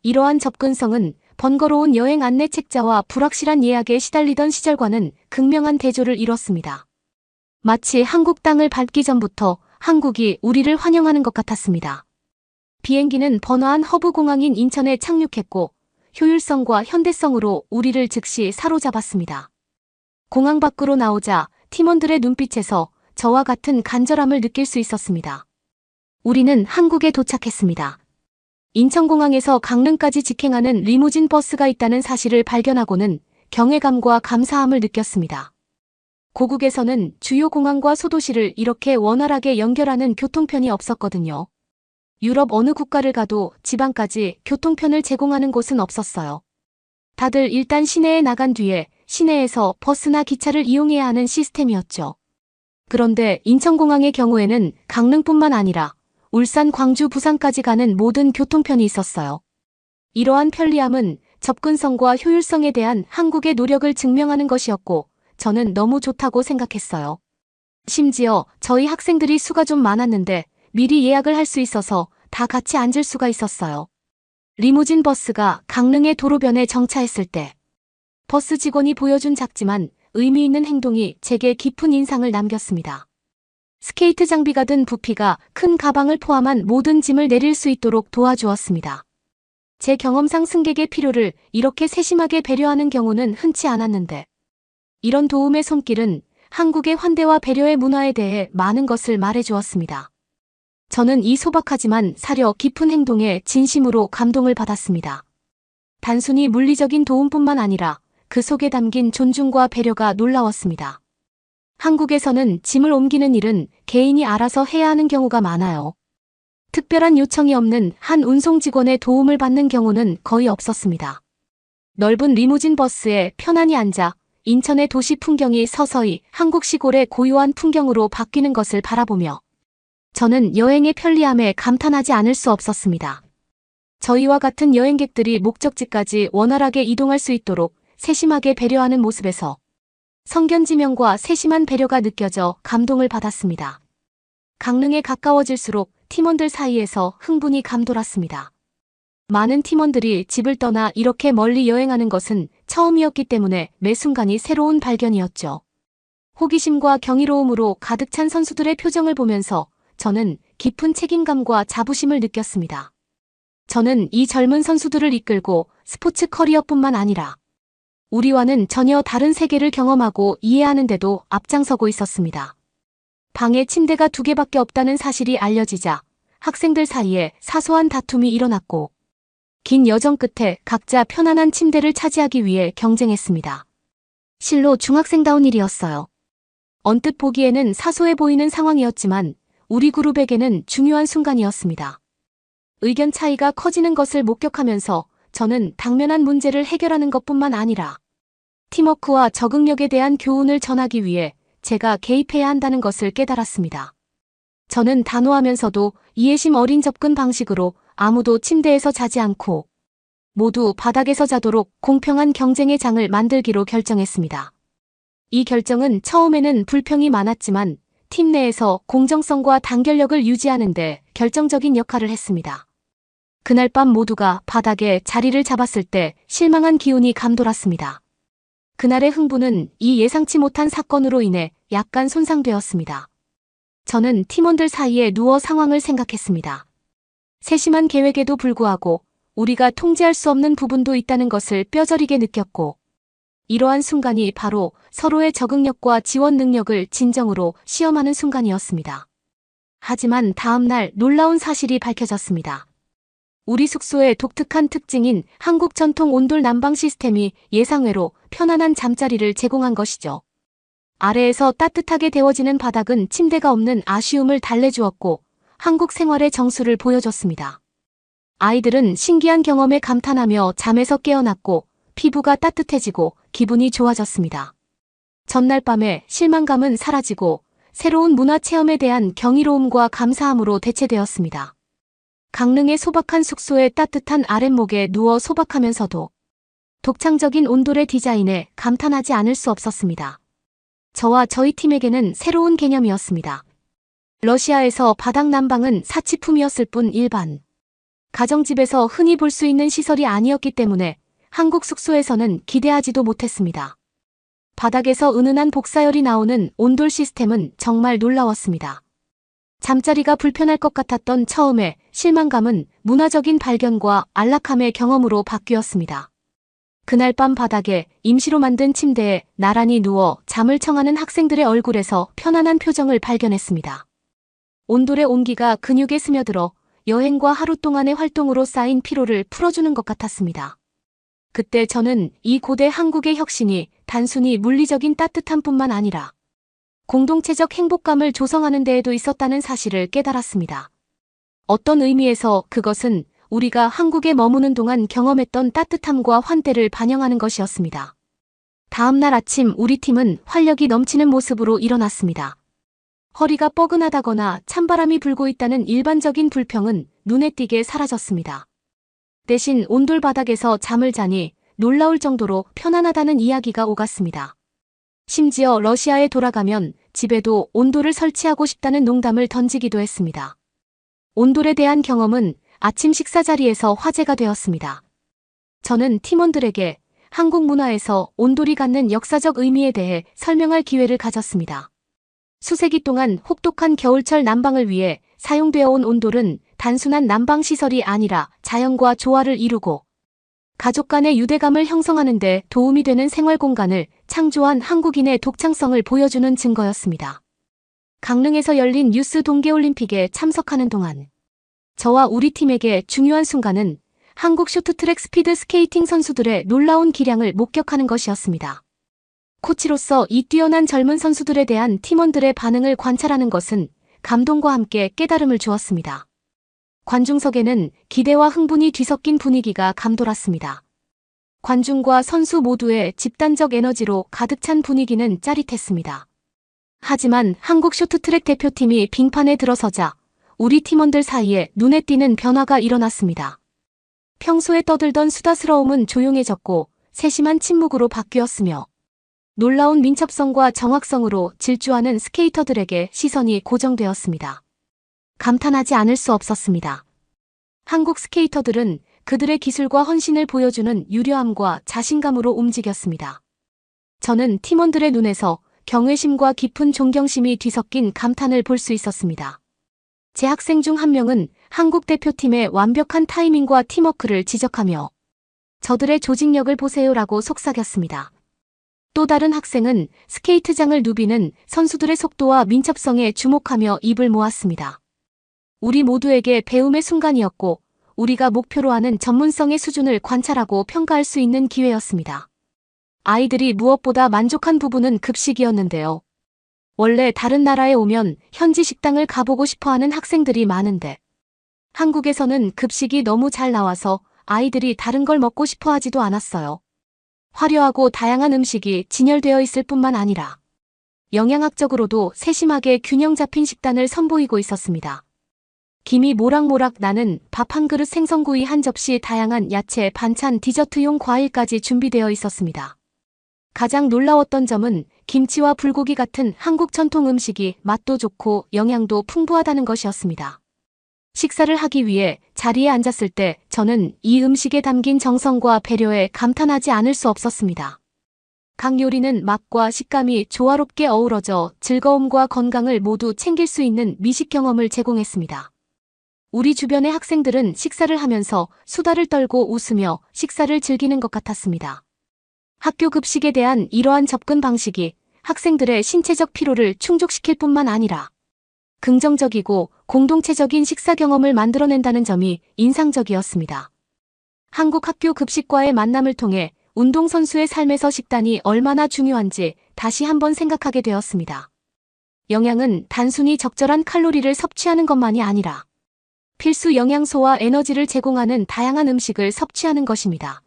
이러한 접근성은 번거로운 여행 안내 책자와 불확실한 예약에 시달리던 시절과는 극명한 대조를 이뤘습니다. 마치 한국 땅을 밟기 전부터 한국이 우리를 환영하는 것 같았습니다. 비행기는 번화한 허브 공항인 인천에 착륙했고 효율성과 현대성으로 우리를 즉시 사로잡았습니다. 공항 밖으로 나오자 팀원들의 눈빛에서 저와 같은 간절함을 느낄 수 있었습니다. 우리는 한국에 도착했습니다. 인천공항에서 강릉까지 직행하는 리무진 버스가 있다는 사실을 발견하고는 경외감과 감사함을 느꼈습니다. 고국에서는 주요 공항과 소도시를 이렇게 원활하게 연결하는 교통편이 없었거든요. 유럽 어느 국가를 가도 지방까지 교통편을 제공하는 곳은 없었어요. 다들 일단 시내에 나간 뒤에 시내에서 버스나 기차를 이용해야 하는 시스템이었죠. 그런데 인천공항의 경우에는 강릉뿐만 아니라 울산, 광주, 부산까지 가는 모든 교통편이 있었어요. 이러한 편리함은 접근성과 효율성에 대한 한국의 노력을 증명하는 것이었고 저는 너무 좋다고 생각했어요. 심지어 저희 학생들이 수가 좀 많았는데 미리 예약을 할 수 있어서 다 같이 앉을 수가 있었어요. 리무진 버스가 강릉의 도로변에 정차했을 때 버스 직원이 보여준 작지만 의미 있는 행동이 제게 깊은 인상을 남겼습니다. 스케이트 장비가 든 부피가 큰 가방을 포함한 모든 짐을 내릴 수 있도록 도와주었습니다. 제 경험상 승객의 필요를 이렇게 세심하게 배려하는 경우는 흔치 않았는데 이런 도움의 손길은 한국의 환대와 배려의 문화에 대해 많은 것을 말해주었습니다. 저는 이 소박하지만 사려 깊은 행동에 진심으로 감동을 받았습니다. 단순히 물리적인 도움뿐만 아니라 그 속에 담긴 존중과 배려가 놀라웠습니다. 한국에서는 짐을 옮기는 일은 개인이 알아서 해야 하는 경우가 많아요. 특별한 요청이 없는 한 운송 직원의 도움을 받는 경우는 거의 없었습니다. 넓은 리무진 버스에 편안히 앉아 인천의 도시 풍경이 서서히 한국 시골의 고요한 풍경으로 바뀌는 것을 바라보며 저는 여행의 편리함에 감탄하지 않을 수 없었습니다. 저희와 같은 여행객들이 목적지까지 원활하게 이동할 수 있도록 세심하게 배려하는 모습에서 성견지명과 세심한 배려가 느껴져 감동을 받았습니다. 강릉에 가까워질수록 팀원들 사이에서 흥분이 감돌았습니다. 많은 팀원들이 집을 떠나 이렇게 멀리 여행하는 것은 처음이었기 때문에 매 순간이 새로운 발견이었죠. 호기심과 경이로움으로 가득 찬 선수들의 표정을 보면서 저는 깊은 책임감과 자부심을 느꼈습니다. 저는 이 젊은 선수들을 이끌고 스포츠 커리어뿐만 아니라 우리와는 전혀 다른 세계를 경험하고 이해하는데도 앞장서고 있었습니다. 방에 침대가 2개밖에 없다는 사실이 알려지자 학생들 사이에 사소한 다툼이 일어났고 긴 여정 끝에 각자 편안한 침대를 차지하기 위해 경쟁했습니다. 실로 중학생다운 일이었어요. 언뜻 보기에는 사소해 보이는 상황이었지만 우리 그룹에게는 중요한 순간이었습니다. 의견 차이가 커지는 것을 목격하면서 저는 당면한 문제를 해결하는 것뿐만 아니라 팀워크와 적응력에 대한 교훈을 전하기 위해 제가 개입해야 한다는 것을 깨달았습니다. 저는 단호하면서도 이해심 어린 접근 방식으로 아무도 침대에서 자지 않고 모두 바닥에서 자도록 공평한 경쟁의 장을 만들기로 결정했습니다. 이 결정은 처음에는 불평이 많았지만 팀 내에서 공정성과 단결력을 유지하는 데 결정적인 역할을 했습니다. 그날 밤 모두가 바닥에 자리를 잡았을 때 실망한 기운이 감돌았습니다. 그날의 흥분은 이 예상치 못한 사건으로 인해 약간 손상되었습니다. 저는 팀원들 사이에 누워 상황을 생각했습니다. 세심한 계획에도 불구하고 우리가 통제할 수 없는 부분도 있다는 것을 뼈저리게 느꼈고 이러한 순간이 바로 서로의 적응력과 지원 능력을 진정으로 시험하는 순간이었습니다. 하지만 다음 날 놀라운 사실이 밝혀졌습니다. 우리 숙소의 독특한 특징인 한국 전통 온돌 난방 시스템이 예상외로 편안한 잠자리를 제공한 것이죠. 아래에서 따뜻하게 데워지는 바닥은 침대가 없는 아쉬움을 달래주었고 한국 생활의 정수를 보여줬습니다. 아이들은 신기한 경험에 감탄하며 잠에서 깨어났고 피부가 따뜻해지고 기분이 좋아졌습니다. 전날 밤에 실망감은 사라지고 새로운 문화 체험에 대한 경이로움과 감사함으로 대체되었습니다. 강릉의 소박한 숙소의 따뜻한 아랫목에 누워 소박하면서도 독창적인 온돌의 디자인에 감탄하지 않을 수 없었습니다. 저와 저희 팀에게는 새로운 개념이었습니다. 러시아에서 바닥 난방은 사치품이었을 뿐 일반 가정집에서 흔히 볼 수 있는 시설이 아니었기 때문에 한국 숙소에서는 기대하지도 못했습니다. 바닥에서 은은한 복사열이 나오는 온돌 시스템은 정말 놀라웠습니다. 잠자리가 불편할 것 같았던 처음의 실망감은 문화적인 발견과 안락함의 경험으로 바뀌었습니다. 그날 밤 바닥에 임시로 만든 침대에 나란히 누워 잠을 청하는 학생들의 얼굴에서 편안한 표정을 발견했습니다. 온돌의 온기가 근육에 스며들어 여행과 하루 동안의 활동으로 쌓인 피로를 풀어주는 것 같았습니다. 그때 저는 이 고대 한국의 혁신이 단순히 물리적인 따뜻함뿐만 아니라 공동체적 행복감을 조성하는 데에도 있었다는 사실을 깨달았습니다. 어떤 의미에서 그것은 우리가 한국에 머무는 동안 경험했던 따뜻함과 환대를 반영하는 것이었습니다. 다음 날 아침 우리 팀은 활력이 넘치는 모습으로 일어났습니다. 허리가 뻐근하다거나 찬바람이 불고 있다는 일반적인 불평은 눈에 띄게 사라졌습니다. 대신 온돌 바닥에서 잠을 자니 놀라울 정도로 편안하다는 이야기가 오갔습니다. 심지어 러시아에 돌아가면 집에도 온돌을 설치하고 싶다는 농담을 던지기도 했습니다. 온돌에 대한 경험은 아침 식사 자리에서 화제가 되었습니다. 저는 팀원들에게 한국 문화에서 온돌이 갖는 역사적 의미에 대해 설명할 기회를 가졌습니다. 수세기 동안 혹독한 겨울철 난방을 위해 사용되어 온 온돌은 단순한 난방시설이 아니라 자연과 조화를 이루고 가족 간의 유대감을 형성하는 데 도움이 되는 생활 공간을 창조한 한국인의 독창성을 보여주는 증거였습니다. 강릉에서 열린 유스 동계올림픽에 참석하는 동안 저와 우리 팀에게 중요한 순간은 한국 쇼트트랙 스피드 스케이팅 선수들의 놀라운 기량을 목격하는 것이었습니다. 코치로서 이 뛰어난 젊은 선수들에 대한 팀원들의 반응을 관찰하는 것은 감동과 함께 깨달음을 주었습니다. 관중석에는 기대와 흥분이 뒤섞인 분위기가 감돌았습니다. 관중과 선수 모두의 집단적 에너지로 가득 찬 분위기는 짜릿했습니다. 하지만 한국 쇼트트랙 대표팀이 빙판에 들어서자 우리 팀원들 사이에 눈에 띄는 변화가 일어났습니다. 평소에 떠들던 수다스러움은 조용해졌고 세심한 침묵으로 바뀌었으며 놀라운 민첩성과 정확성으로 질주하는 스케이터들에게 시선이 고정되었습니다. 감탄하지 않을 수 없었습니다. 한국 스케이터들은 그들의 기술과 헌신을 보여주는 유려함과 자신감으로 움직였습니다. 저는 팀원들의 눈에서 경외심과 깊은 존경심이 뒤섞인 감탄을 볼 수 있었습니다. 제 학생 중 한 명은 한국 대표팀의 완벽한 타이밍과 팀워크를 지적하며 저들의 조직력을 보세요라고 속삭였습니다. 또 다른 학생은 스케이트장을 누비는 선수들의 속도와 민첩성에 주목하며 입을 모았습니다. 우리 모두에게 배움의 순간이었고 우리가 목표로 하는 전문성의 수준을 관찰하고 평가할 수 있는 기회였습니다. 아이들이 무엇보다 만족한 부분은 급식이었는데요. 원래 다른 나라에 오면 현지 식당을 가보고 싶어하는 학생들이 많은데 한국에서는 급식이 너무 잘 나와서 아이들이 다른 걸 먹고 싶어 하지도 않았어요. 화려하고 다양한 음식이 진열되어 있을 뿐만 아니라 영양학적으로도 세심하게 균형 잡힌 식단을 선보이고 있었습니다. 김이 모락모락 나는 밥 한 그릇, 생선구이 한 접시, 다양한 야채, 반찬, 디저트용 과일까지 준비되어 있었습니다. 가장 놀라웠던 점은 김치와 불고기 같은 한국 전통 음식이 맛도 좋고 영양도 풍부하다는 것이었습니다. 식사를 하기 위해 자리에 앉았을 때 저는 이 음식에 담긴 정성과 배려에 감탄하지 않을 수 없었습니다. 각 요리는 맛과 식감이 조화롭게 어우러져 즐거움과 건강을 모두 챙길 수 있는 미식 경험을 제공했습니다. 우리 주변의 학생들은 식사를 하면서 수다를 떨고 웃으며 식사를 즐기는 것 같았습니다. 학교 급식에 대한 이러한 접근 방식이 학생들의 신체적 피로를 충족시킬 뿐만 아니라 긍정적이고 공동체적인 식사 경험을 만들어낸다는 점이 인상적이었습니다. 한국 학교 급식과의 만남을 통해 운동선수의 삶에서 식단이 얼마나 중요한지 다시 한번 생각하게 되었습니다. 영양은 단순히 적절한 칼로리를 섭취하는 것만이 아니라 필수 영양소와 에너지를 제공하는 다양한 음식을 섭취하는 것입니다.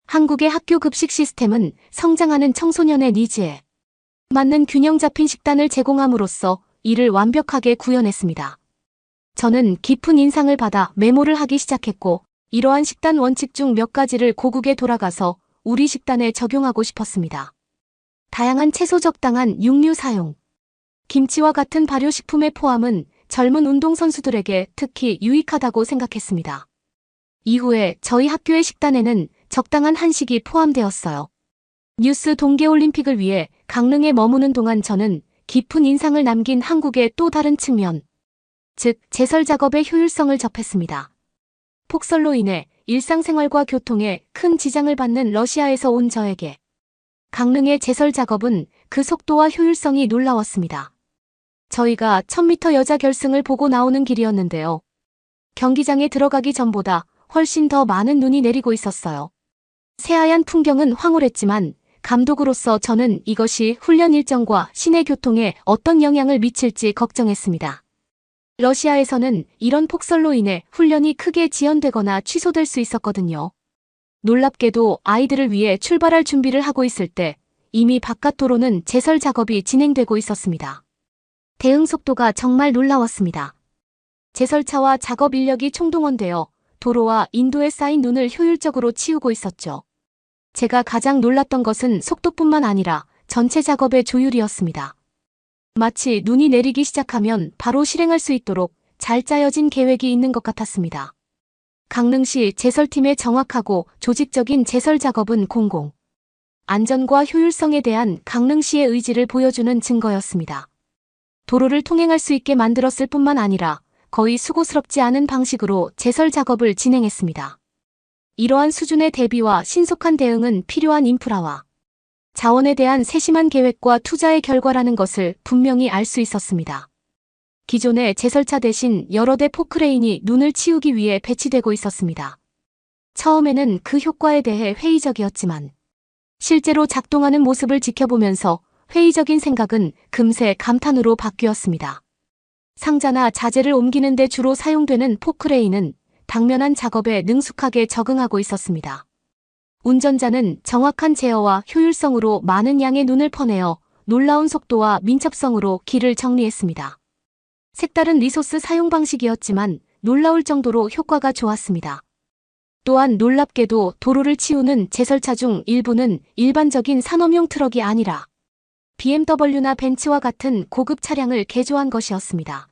한국의 학교 급식 시스템은 성장하는 청소년의 니즈에 맞는 균형 잡힌 식단을 제공함으로써 이를 완벽하게 구현했습니다. 저는 깊은 인상을 받아 메모를 하기 시작했고 이러한 식단 원칙 중 몇 가지를 고국에 돌아가서 우리 식단에 적용하고 싶었습니다. 다양한 채소, 적당한 육류 사용, 김치와 같은 발효식품의 포함은 젊은 운동선수들에게 특히 유익하다고 생각했습니다. 이후에 저희 학교의 식단에는 적당한 한식이 포함되었어요. 뉴스 동계올림픽을 위해 강릉에 머무는 동안 저는 깊은 인상을 남긴 한국의 또 다른 측면, 즉 제설 작업의 효율성을 접했습니다. 폭설로 인해 일상생활과 교통에 큰 지장을 받는 러시아에서 온 저에게 강릉의 제설 작업은 그 속도와 효율성이 놀라웠습니다. 저희가 1000m 여자 결승을 보고 나오는 길이었는데요. 경기장에 들어가기 전보다 훨씬 더 많은 눈이 내리고 있었어요. 새하얀 풍경은 황홀했지만 감독으로서 저는 이것이 훈련 일정과 시내 교통에 어떤 영향을 미칠지 걱정했습니다. 러시아에서는 이런 폭설로 인해 훈련이 크게 지연되거나 취소될 수 있었거든요. 놀랍게도 아이들을 위해 출발할 준비를 하고 있을 때 이미 바깥 도로는 제설 작업이 진행되고 있었습니다. 대응 속도가 정말 놀라웠습니다. 제설차와 작업 인력이 총동원되어 도로와 인도에 쌓인 눈을 효율적으로 치우고 있었죠. 제가 가장 놀랐던 것은 속도뿐만 아니라 전체 작업의 조율이었습니다. 마치 눈이 내리기 시작하면 바로 실행할 수 있도록 잘 짜여진 계획이 있는 것 같았습니다. 강릉시 제설팀의 정확하고 조직적인 제설 작업은 공공 안전과 효율성에 대한 강릉시의 의지를 보여주는 증거였습니다. 도로를 통행할 수 있게 만들었을 뿐만 아니라 거의 수고스럽지 않은 방식으로 제설 작업을 진행했습니다. 이러한 수준의 대비와 신속한 대응은 필요한 인프라와 자원에 대한 세심한 계획과 투자의 결과라는 것을 분명히 알 수 있었습니다. 기존의 제설차 대신 여러 대 포크레인이 눈을 치우기 위해 배치되고 있었습니다. 처음에는 그 효과에 대해 회의적이었지만 실제로 작동하는 모습을 지켜보면서 회의적인 생각은 금세 감탄으로 바뀌었습니다. 상자나 자재를 옮기는 데 주로 사용되는 포크레인은 당면한 작업에 능숙하게 적응하고 있었습니다. 운전자는 정확한 제어와 효율성으로 많은 양의 눈을 퍼내어 놀라운 속도와 민첩성으로 길을 정리했습니다. 색다른 리소스 사용 방식이었지만 놀라울 정도로 효과가 좋았습니다. 또한 놀랍게도 도로를 치우는 제설차 중 일부는 일반적인 산업용 트럭이 아니라 BMW나 벤츠와 같은 고급 차량을 개조한 것이었습니다.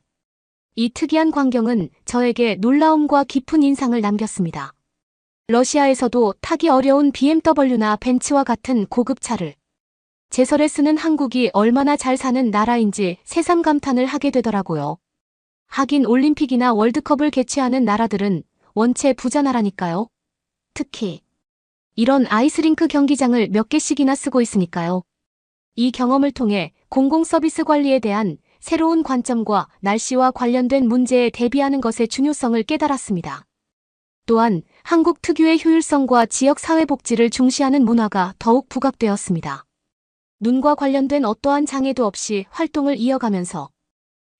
이 특이한 광경은 저에게 놀라움과 깊은 인상을 남겼습니다. 러시아에서도 타기 어려운 BMW나 벤츠와 같은 고급차를 제설에 쓰는 한국이 얼마나 잘 사는 나라인지 새삼 감탄을 하게 되더라고요. 하긴 올림픽이나 월드컵을 개최하는 나라들은 원체 부자 나라니까요. 특히 이런 아이스링크 경기장을 몇 개씩이나 쓰고 있으니까요. 이 경험을 통해 공공 서비스 관리에 대한 새로운 관점과 날씨와 관련된 문제에 대비하는 것의 중요성을 깨달았습니다. 또한 한국 특유의 효율성과 지역 사회복지를 중시하는 문화가 더욱 부각되었습니다. 눈과 관련된 어떠한 장애도 없이 활동을 이어가면서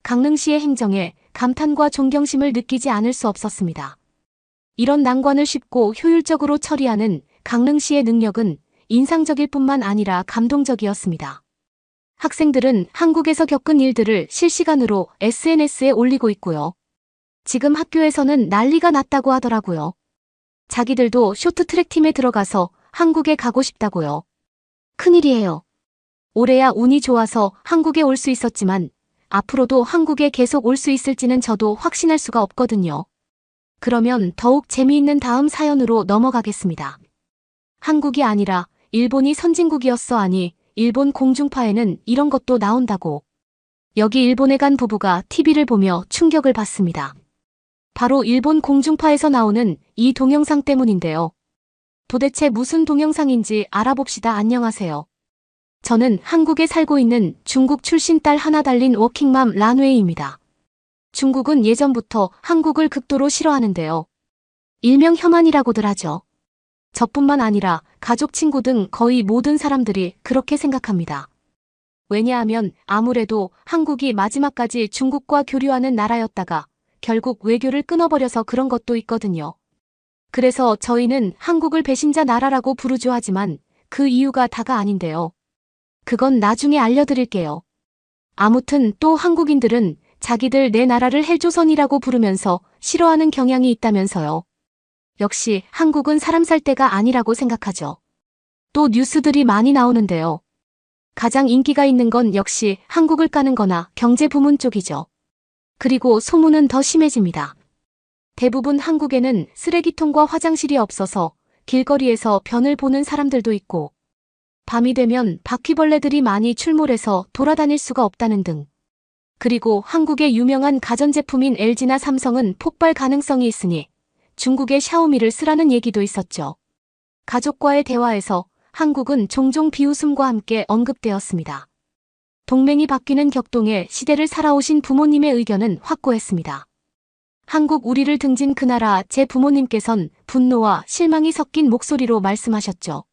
강릉시의 행정에 감탄과 존경심을 느끼지 않을 수 없었습니다. 이런 난관을 쉽고 효율적으로 처리하는 강릉시의 능력은 인상적일 뿐만 아니라 감동적이었습니다. 학생들은 한국에서 겪은 일들을 실시간으로 SNS에 올리고 있고요. 지금 학교에서는 난리가 났다고 하더라고요. 자기들도 쇼트트랙 팀에 들어가서 한국에 가고 싶다고요. 큰일이에요. 올해야 운이 좋아서 한국에 올 수 있었지만 앞으로도 한국에 계속 올 수 있을지는 저도 확신할 수가 없거든요. 그러면 더욱 재미있는 다음 사연으로 넘어가겠습니다. 한국이 아니라 일본이 선진국이었어. 아니, 일본 공중파에는 이런 것도 나온다고. 여기 일본에 간 부부가 TV를 보며 충격을 받습니다. 바로 일본 공중파에서 나오는 이 동영상 때문인데요. 도대체 무슨 동영상인지 알아봅시다. 안녕하세요. 저는 한국에 살고 있는 중국 출신 딸 하나 달린 워킹맘 란웨이입니다. 중국은 예전부터 한국을 극도로 싫어하는데요. 일명 혐한이라고들 하죠. 저뿐만 아니라 가족, 친구 등 거의 모든 사람들이 그렇게 생각합니다. 왜냐하면 아무래도 한국이 마지막까지 중국과 교류하는 나라였다가 결국 외교를 끊어버려서 그런 것도 있거든요. 그래서 저희는 한국을 배신자 나라라고 부르죠. 하지만 그 이유가 다가 아닌데요. 그건 나중에 알려드릴게요. 아무튼 또 한국인들은 자기들 내 나라를 헬조선이라고 부르면서 싫어하는 경향이 있다면서요. 역시 한국은 사람 살 데가 아니라고 생각하죠. 또 뉴스들이 많이 나오는데요. 가장 인기가 있는 건 역시 한국을 까는 거나 경제 부문 쪽이죠. 그리고 소문은 더 심해집니다. 대부분 한국에는 쓰레기통과 화장실이 없어서 길거리에서 변을 보는 사람들도 있고 밤이 되면 바퀴벌레들이 많이 출몰해서 돌아다닐 수가 없다는 등. 그리고 한국의 유명한 가전제품인 LG나 삼성은 폭발 가능성이 있으니 중국의 샤오미를 쓰라는 얘기도 있었죠. 가족과의 대화에서 한국은 종종 비웃음과 함께 언급되었습니다. 동맹이 바뀌는 격동에 시대를 살아오신 부모님의 의견은 확고했습니다. 한국 우리를 등진 그 나라 제 부모님께선 분노와 실망이 섞인 목소리로 말씀하셨죠.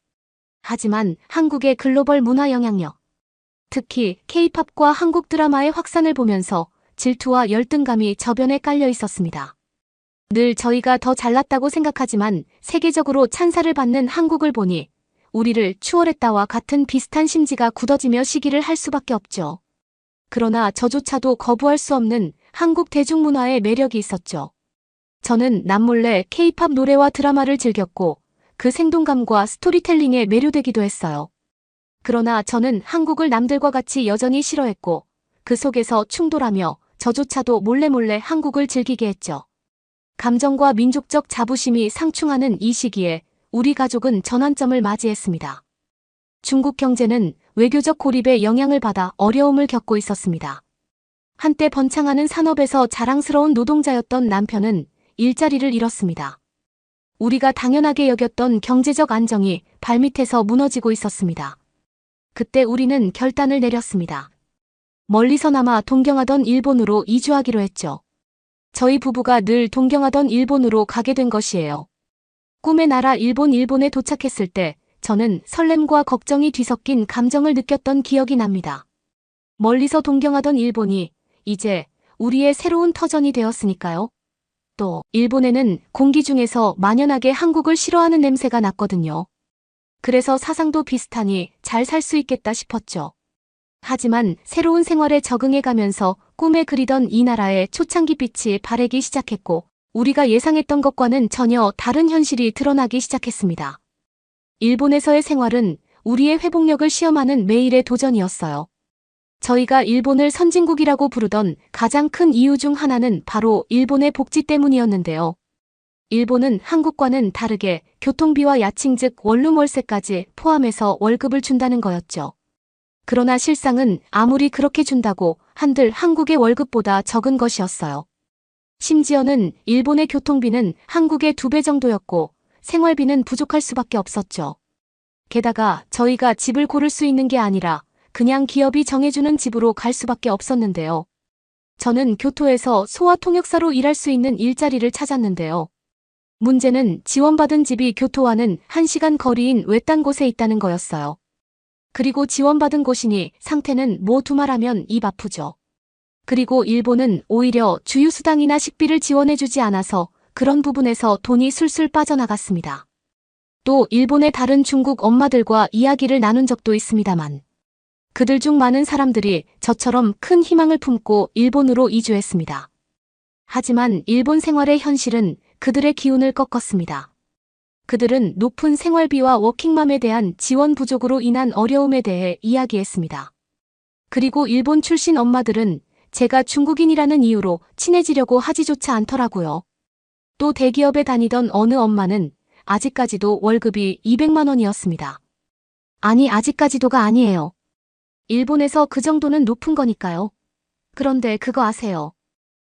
하지만 한국의 글로벌 문화 영향력, 특히 K-팝과 한국 드라마의 확산을 보면서 질투와 열등감이 저변에 깔려 있었습니다. 늘 저희가 더 잘났다고 생각하지만 세계적으로 찬사를 받는 한국을 보니 우리를 추월했다와 같은 비슷한 심지가 굳어지며 시기를 할 수밖에 없죠. 그러나 저조차도 거부할 수 없는 한국 대중문화의 매력이 있었죠. 저는 남몰래 K-팝 노래와 드라마를 즐겼고 그 생동감과 스토리텔링에 매료되기도 했어요. 그러나 저는 한국을 남들과 같이 여전히 싫어했고 그 속에서 충돌하며 저조차도 몰래 한국을 즐기게 했죠. 감정과 민족적 자부심이 상충하는 이 시기에 우리 가족은 전환점을 맞이했습니다. 중국 경제는 외교적 고립의 영향을 받아 어려움을 겪고 있었습니다. 한때 번창하는 산업에서 자랑스러운 노동자였던 남편은 일자리를 잃었습니다. 우리가 당연하게 여겼던 경제적 안정이 발밑에서 무너지고 있었습니다. 그때 우리는 결단을 내렸습니다. 멀리서나마 동경하던 일본으로 이주하기로 했죠. 저희 부부가 늘 동경하던 일본으로 가게 된 것이에요. 꿈의 나라 일본에 도착했을 때 저는 설렘과 걱정이 뒤섞인 감정을 느꼈던 기억이 납니다. 멀리서 동경하던 일본이 이제 우리의 새로운 터전이 되었으니까요. 또 일본에는 공기 중에서 만연하게 한국을 싫어하는 냄새가 났거든요. 그래서 사상도 비슷하니 잘 살 수 있겠다 싶었죠. 하지만 새로운 생활에 적응해 가면서 꿈에 그리던 이 나라의 초창기 빛이 바래기 시작했고 우리가 예상했던 것과는 전혀 다른 현실이 드러나기 시작했습니다. 일본에서의 생활은 우리의 회복력을 시험하는 매일의 도전이었어요. 저희가 일본을 선진국이라고 부르던 가장 큰 이유 중 하나는 바로 일본의 복지 때문이었는데요. 일본은 한국과는 다르게 교통비와 야칭 즉 원룸 월세까지 포함해서 월급을 준다는 거였죠. 그러나 실상은 아무리 그렇게 준다고 한들 한국의 월급보다 적은 것이었어요. 심지어는 일본의 교통비는 한국의 2배 정도였고 생활비는 부족할 수밖에 없었죠. 게다가 저희가 집을 고를 수 있는 게 아니라 그냥 기업이 정해주는 집으로 갈 수밖에 없었는데요. 저는 교토에서 소아통역사로 일할 수 있는 일자리를 찾았는데요. 문제는 지원받은 집이 교토와는 1시간 거리인 외딴 곳에 있다는 거였어요. 그리고 지원받은 곳이니 상태는 뭐 두말하면 입 아프죠. 그리고 일본은 오히려 주유수당이나 식비를 지원해주지 않아서 그런 부분에서 돈이 술술 빠져나갔습니다. 또 일본의 다른 중국 엄마들과 이야기를 나눈 적도 있습니다만 그들 중 많은 사람들이 저처럼 큰 희망을 품고 일본으로 이주했습니다. 하지만 일본 생활의 현실은 그들의 기운을 꺾었습니다. 그들은 높은 생활비와 워킹맘에 대한 지원 부족으로 인한 어려움에 대해 이야기했습니다. 그리고 일본 출신 엄마들은 제가 중국인이라는 이유로 친해지려고 하지조차 않더라고요. 또 대기업에 다니던 어느 엄마는 아직까지도 월급이 200만 원이었습니다. 아니 아직까지도가 아니에요. 일본에서 그 정도는 높은 거니까요. 그런데 그거 아세요?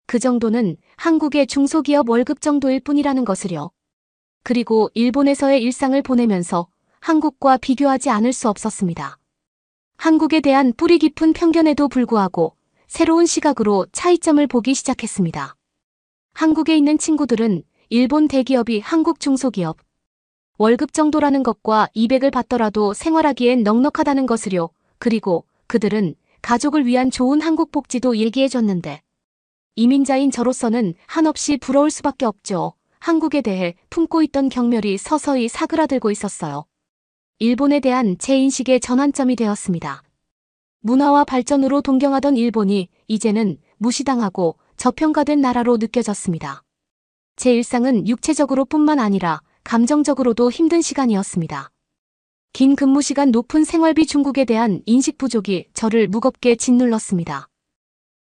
그 정도는 한국의 중소기업 월급 정도일 뿐이라는 것을요. 그리고 일본에서의 일상을 보내면서 한국과 비교하지 않을 수 없었습니다. 한국에 대한 뿌리 깊은 편견에도 불구하고 새로운 시각으로 차이점을 보기 시작했습니다. 한국에 있는 친구들은 일본 대기업이 한국 중소기업 월급 정도라는 것과 200을 받더라도 생활하기엔 넉넉하다는 것을요. 그리고 그들은 가족을 위한 좋은 한국 복지도 얘기해줬는데 이민자인 저로서는 한없이 부러울 수밖에 없죠. 한국에 대해 품고 있던 경멸이 서서히 사그라들고 있었어요. 일본에 대한 제 인식의 전환점이 되었습니다. 문화와 발전으로 동경하던 일본이 이제는 무시당하고 저평가된 나라로 느껴졌습니다. 제 일상은 육체적으로 뿐만 아니라 감정적으로도 힘든 시간이었습니다. 긴 근무시간 높은 생활비 중국에 대한 인식 부족이 저를 무겁게 짓눌렀습니다.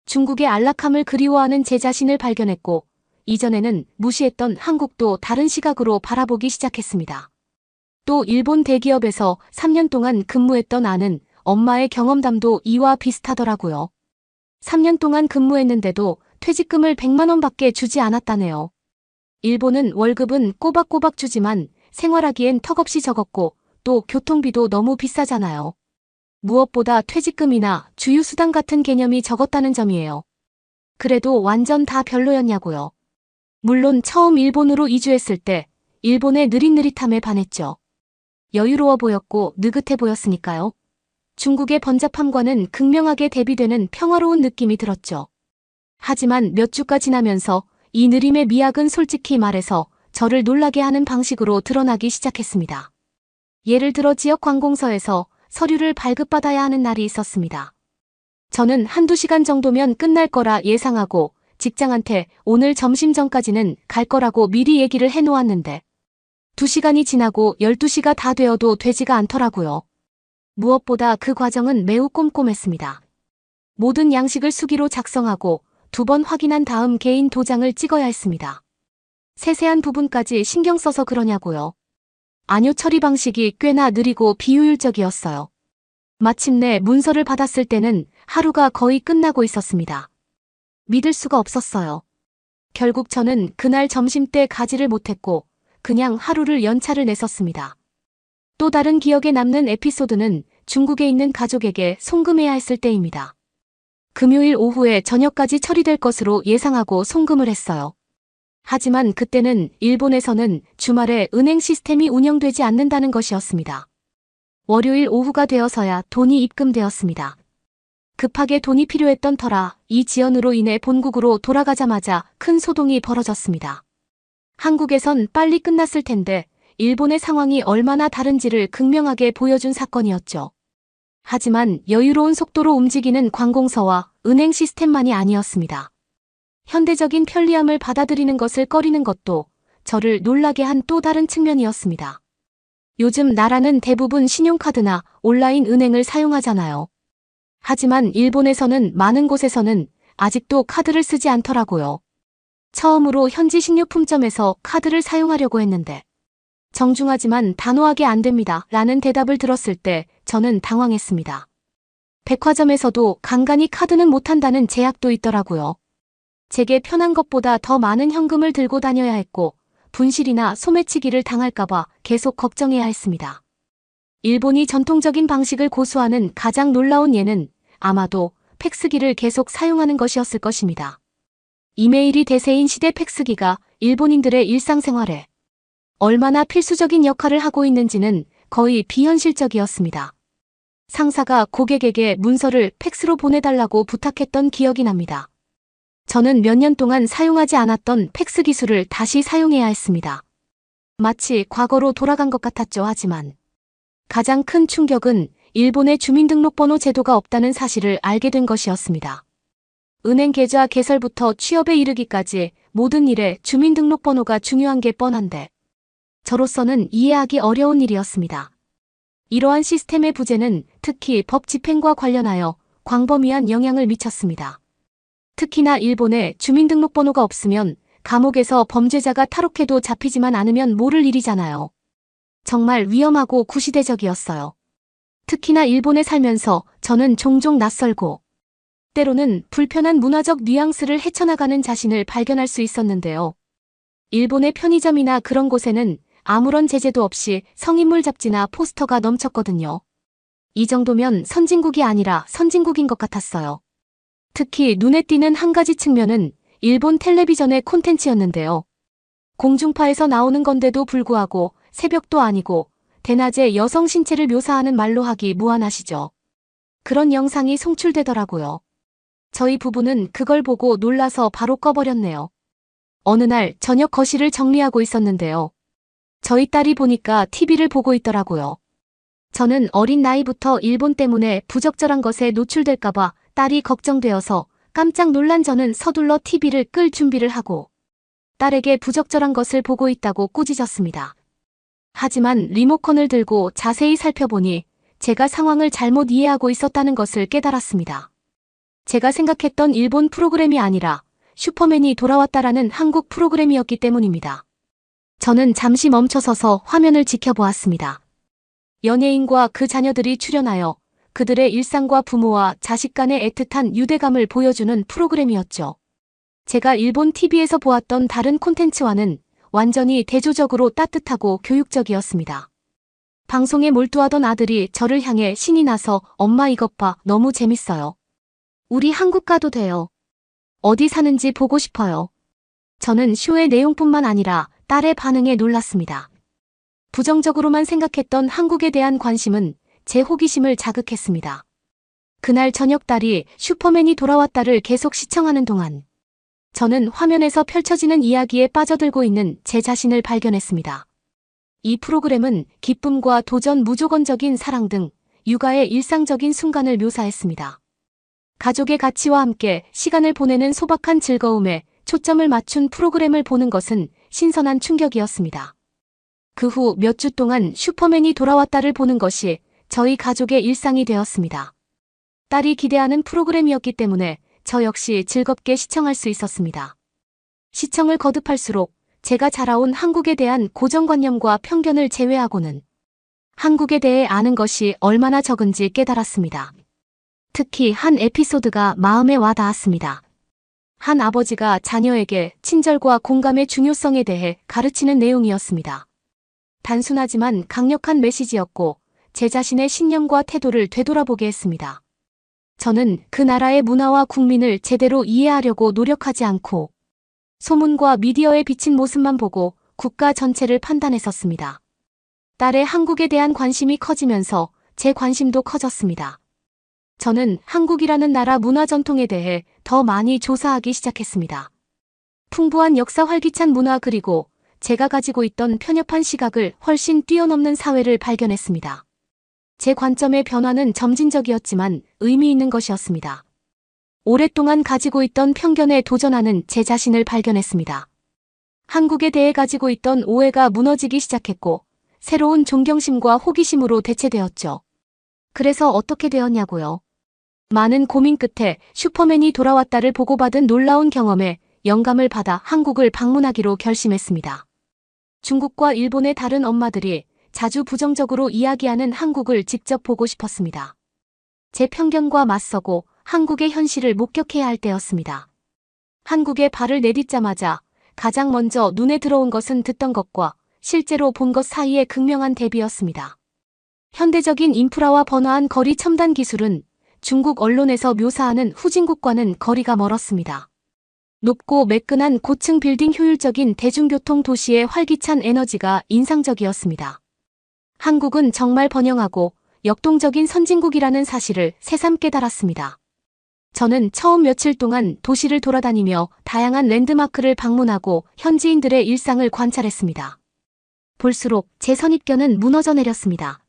중국의 안락함을 그리워하는 제 자신을 발견했고 이전에는 무시했던 한국도 다른 시각으로 바라보기 시작했습니다. 또 일본 대기업에서 3년 동안 근무했던 아는 엄마의 경험담도 이와 비슷하더라고요. 3년 동안 근무했는데도 퇴직금을 100만 원밖에 주지 않았다네요. 일본은 월급은 꼬박꼬박 주지만 생활하기엔 턱없이 적었고 또 교통비도 너무 비싸잖아요. 무엇보다 퇴직금이나 주유수당 같은 개념이 적었다는 점이에요. 그래도 완전 다 별로였냐고요. 물론 처음 일본으로 이주했을 때 일본의 느릿느릿함에 반했죠. 여유로워 보였고 느긋해 보였으니까요. 중국의 번잡함과는 극명하게 대비되는 평화로운 느낌이 들었죠. 하지만 몇 주가 지나면서 이 느림의 미학은 솔직히 말해서 저를 놀라게 하는 방식으로 드러나기 시작했습니다. 예를 들어 지역 관공서에서 서류를 발급받아야 하는 날이 있었습니다. 저는 1~2시간 정도면 끝날 거라 예상하고 직장한테 오늘 점심 전까지는 갈 거라고 미리 얘기를 해놓았는데 2시간이 지나고 12시가 다 되어도 되지가 않더라고요. 무엇보다 그 과정은 매우 꼼꼼했습니다. 모든 양식을 수기로 작성하고 2번 확인한 다음 개인 도장을 찍어야 했습니다. 세세한 부분까지 신경 써서 그러냐고요. 안요 처리 방식이 꽤나 느리고 비효율적이었어요. 마침내 문서를 받았을 때는 하루가 거의 끝나고 있었습니다. 믿을 수가 없었어요. 결국 저는 그날 점심때 가지를 못했고 그냥 하루를 연차를 냈었습니다. 또 다른 기억에 남는 에피소드는 중국에 있는 가족에게 송금해야 했을 때입니다. 금요일 오후에 저녁까지 처리될 것으로 예상하고 송금을 했어요. 하지만 그때는 일본에서는 주말에 은행 시스템이 운영되지 않는다는 것이었습니다. 월요일 오후가 되어서야 돈이 입금되었습니다. 급하게 돈이 필요했던 터라 이 지연으로 인해 본국으로 돌아가자마자 큰 소동이 벌어졌습니다. 한국에선 빨리 끝났을 텐데 일본의 상황이 얼마나 다른지를 극명하게 보여준 사건이었죠. 하지만 여유로운 속도로 움직이는 관공서와 은행 시스템만이 아니었습니다. 현대적인 편리함을 받아들이는 것을 꺼리는 것도 저를 놀라게 한 또 다른 측면이었습니다. 요즘 나라는 대부분 신용카드나 온라인 은행을 사용하잖아요. 하지만 일본에서는 많은 곳에서는 아직도 카드를 쓰지 않더라고요. 처음으로 현지 식료품점에서 카드를 사용하려고 했는데 정중하지만 단호하게 안 됩니다. 라는 대답을 들었을 때 저는 당황했습니다. 백화점에서도 간간히 카드는 못한다는 제약도 있더라고요. 제게 편한 것보다 더 많은 현금을 들고 다녀야 했고 분실이나 소매치기를 당할까봐 계속 걱정해야 했습니다. 일본이 전통적인 방식을 고수하는 가장 놀라운 예는 아마도 팩스기를 계속 사용하는 것이었을 것입니다. 이메일이 대세인 시대 팩스기가 일본인들의 일상생활에 얼마나 필수적인 역할을 하고 있는지는 거의 비현실적이었습니다. 상사가 고객에게 문서를 팩스로 보내달라고 부탁했던 기억이 납니다. 저는 몇 년 동안 사용하지 않았던 팩스 기술을 다시 사용해야 했습니다. 마치 과거로 돌아간 것 같았죠. 하지만 가장 큰 충격은 일본의 주민등록번호 제도가 없다는 사실을 알게 된 것이었습니다. 은행 계좌 개설부터 취업에 이르기까지 모든 일에 주민등록번호가 중요한 게 뻔한데 저로서는 이해하기 어려운 일이었습니다. 이러한 시스템의 부재는 특히 법 집행과 관련하여 광범위한 영향을 미쳤습니다. 특히나 일본에 주민등록번호가 없으면 감옥에서 범죄자가 탈옥해도 잡히지만 않으면 모를 일이잖아요. 정말 위험하고 구시대적이었어요. 특히나 일본에 살면서 저는 종종 낯설고 때로는 불편한 문화적 뉘앙스를 헤쳐나가는 자신을 발견할 수 있었는데요. 일본의 편의점이나 그런 곳에는 아무런 제재도 없이 성인물 잡지나 포스터가 넘쳤거든요. 이 정도면 선진국이 아니라 선진국인 것 같았어요. 특히 눈에 띄는 한 가지 측면은 일본 텔레비전의 콘텐츠였는데요. 공중파에서 나오는 건데도 불구하고 새벽도 아니고 대낮에 여성 신체를 묘사하는 말로 하기 무한하시죠. 그런 영상이 송출되더라고요. 저희 부부는 그걸 보고 놀라서 바로 꺼버렸네요. 어느 날 저녁 거실을 정리하고 있었는데요. 저희 딸이 보니까 TV를 보고 있더라고요. 저는 어린 나이부터 일본 때문에 부적절한 것에 노출될까봐 딸이 걱정되어서 깜짝 놀란 저는 서둘러 TV를 끌 준비를 하고 딸에게 부적절한 것을 보고 있다고 꾸짖었습니다. 하지만 리모컨을 들고 자세히 살펴보니 제가 상황을 잘못 이해하고 있었다는 것을 깨달았습니다. 제가 생각했던 일본 프로그램이 아니라 슈퍼맨이 돌아왔다라는 한국 프로그램이었기 때문입니다. 저는 잠시 멈춰서서 화면을 지켜보았습니다. 연예인과 그 자녀들이 출연하여 그들의 일상과 부모와 자식 간의 애틋한 유대감을 보여주는 프로그램이었죠. 제가 일본 TV에서 보았던 다른 콘텐츠와는 완전히 대조적으로 따뜻하고 교육적이었습니다. 방송에 몰두하던 아들이 저를 향해 신이 나서 엄마 이것 봐, 너무 재밌어요. 우리 한국 가도 돼요. 어디 사는지 보고 싶어요. 저는 쇼의 내용뿐만 아니라 딸의 반응에 놀랐습니다. 부정적으로만 생각했던 한국에 대한 관심은 제 호기심을 자극했습니다. 그날 저녁 딸이 슈퍼맨이 돌아왔다를 계속 시청하는 동안 저는 화면에서 펼쳐지는 이야기에 빠져들고 있는 제 자신을 발견했습니다. 이 프로그램은 기쁨과 도전, 무조건적인 사랑 등 육아의 일상적인 순간을 묘사했습니다. 가족의 가치와 함께 시간을 보내는 소박한 즐거움에 초점을 맞춘 프로그램을 보는 것은 신선한 충격이었습니다. 그 후 몇 주 동안 슈퍼맨이 돌아왔다를 보는 것이 저희 가족의 일상이 되었습니다. 딸이 기대하는 프로그램이었기 때문에 저 역시 즐겁게 시청할 수 있었습니다. 시청을 거듭할수록 제가 자라온 한국에 대한 고정관념과 편견을 제외하고는 한국에 대해 아는 것이 얼마나 적은지 깨달았습니다. 특히 한 에피소드가 마음에 와 닿았습니다. 한 아버지가 자녀에게 친절과 공감의 중요성에 대해 가르치는 내용이었습니다. 단순하지만 강력한 메시지였고 제 자신의 신념과 태도를 되돌아보게 했습니다. 저는 그 나라의 문화와 국민을 제대로 이해하려고 노력하지 않고 소문과 미디어에 비친 모습만 보고 국가 전체를 판단했었습니다. 딸의 한국에 대한 관심이 커지면서 제 관심도 커졌습니다. 저는 한국이라는 나라 문화 전통에 대해 더 많이 조사하기 시작했습니다. 풍부한 역사 활기찬 문화 그리고 제가 가지고 있던 편협한 시각을 훨씬 뛰어넘는 사회를 발견했습니다. 제 관점의 변화는 점진적이었지만 의미 있는 것이었습니다. 오랫동안 가지고 있던 편견에 도전하는 제 자신을 발견했습니다. 한국에 대해 가지고 있던 오해가 무너지기 시작했고 새로운 존경심과 호기심으로 대체되었죠. 그래서 어떻게 되었냐고요? 많은 고민 끝에 슈퍼맨이 돌아왔다를 보고받은 놀라운 경험에 영감을 받아 한국을 방문하기로 결심했습니다. 중국과 일본의 다른 엄마들이 자주 부정적으로 이야기하는 한국을 직접 보고 싶었습니다. 제 편견과 맞서고 한국의 현실을 목격해야 할 때였습니다. 한국에 발을 내딛자마자 가장 먼저 눈에 들어온 것은 듣던 것과 실제로 본 것 사이의 극명한 대비였습니다. 현대적인 인프라와 번화한 거리 첨단 기술은 중국 언론에서 묘사하는 후진국과는 거리가 멀었습니다. 높고 매끈한 고층 빌딩 효율적인 대중교통 도시의 활기찬 에너지가 인상적이었습니다. 한국은 정말 번영하고 역동적인 선진국이라는 사실을 새삼 깨달았습니다. 저는 처음 며칠 동안 도시를 돌아다니며 다양한 랜드마크를 방문하고 현지인들의 일상을 관찰했습니다. 볼수록 제 선입견은 무너져 내렸습니다.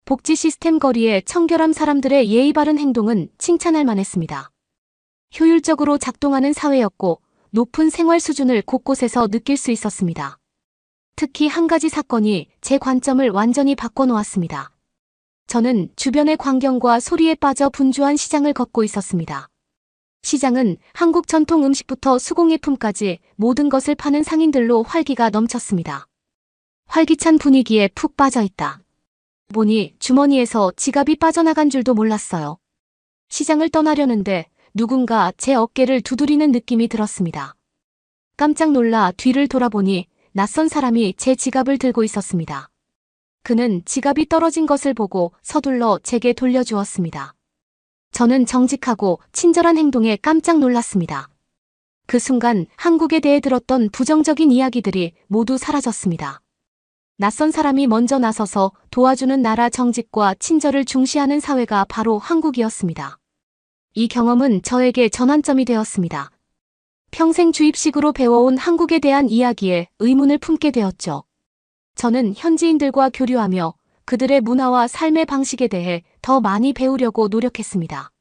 복지 시스템 거리의 청결함 사람들의 예의 바른 행동은 칭찬할 만했습니다. 효율적으로 작동하는 사회였고 높은 생활 수준을 곳곳에서 느낄 수 있었습니다. 특히 한 가지 사건이 제 관점을 완전히 바꿔놓았습니다. 저는 주변의 광경과 소리에 빠져 분주한 시장을 걷고 있었습니다. 시장은 한국 전통 음식부터 수공예품까지 모든 것을 파는 상인들로 활기가 넘쳤습니다. 활기찬 분위기에 푹 빠져 있다 보니 주머니에서 지갑이 빠져나간 줄도 몰랐어요. 시장을 떠나려는데 누군가 제 어깨를 두드리는 느낌이 들었습니다. 깜짝 놀라 뒤를 돌아보니 낯선 사람이 제 지갑을 들고 있었습니다. 그는 지갑이 떨어진 것을 보고 서둘러 제게 돌려주었습니다. 저는 정직하고 친절한 행동에 깜짝 놀랐습니다. 그 순간 한국에 대해 들었던 부정적인 이야기들이 모두 사라졌습니다. 낯선 사람이 먼저 나서서 도와주는 나라 정직과 친절을 중시하는 사회가 바로 한국이었습니다. 이 경험은 저에게 전환점이 되었습니다. 평생 주입식으로 배워온 한국에 대한 이야기에 의문을 품게 되었죠. 저는 현지인들과 교류하며 그들의 문화와 삶의 방식에 대해 더 많이 배우려고 노력했습니다.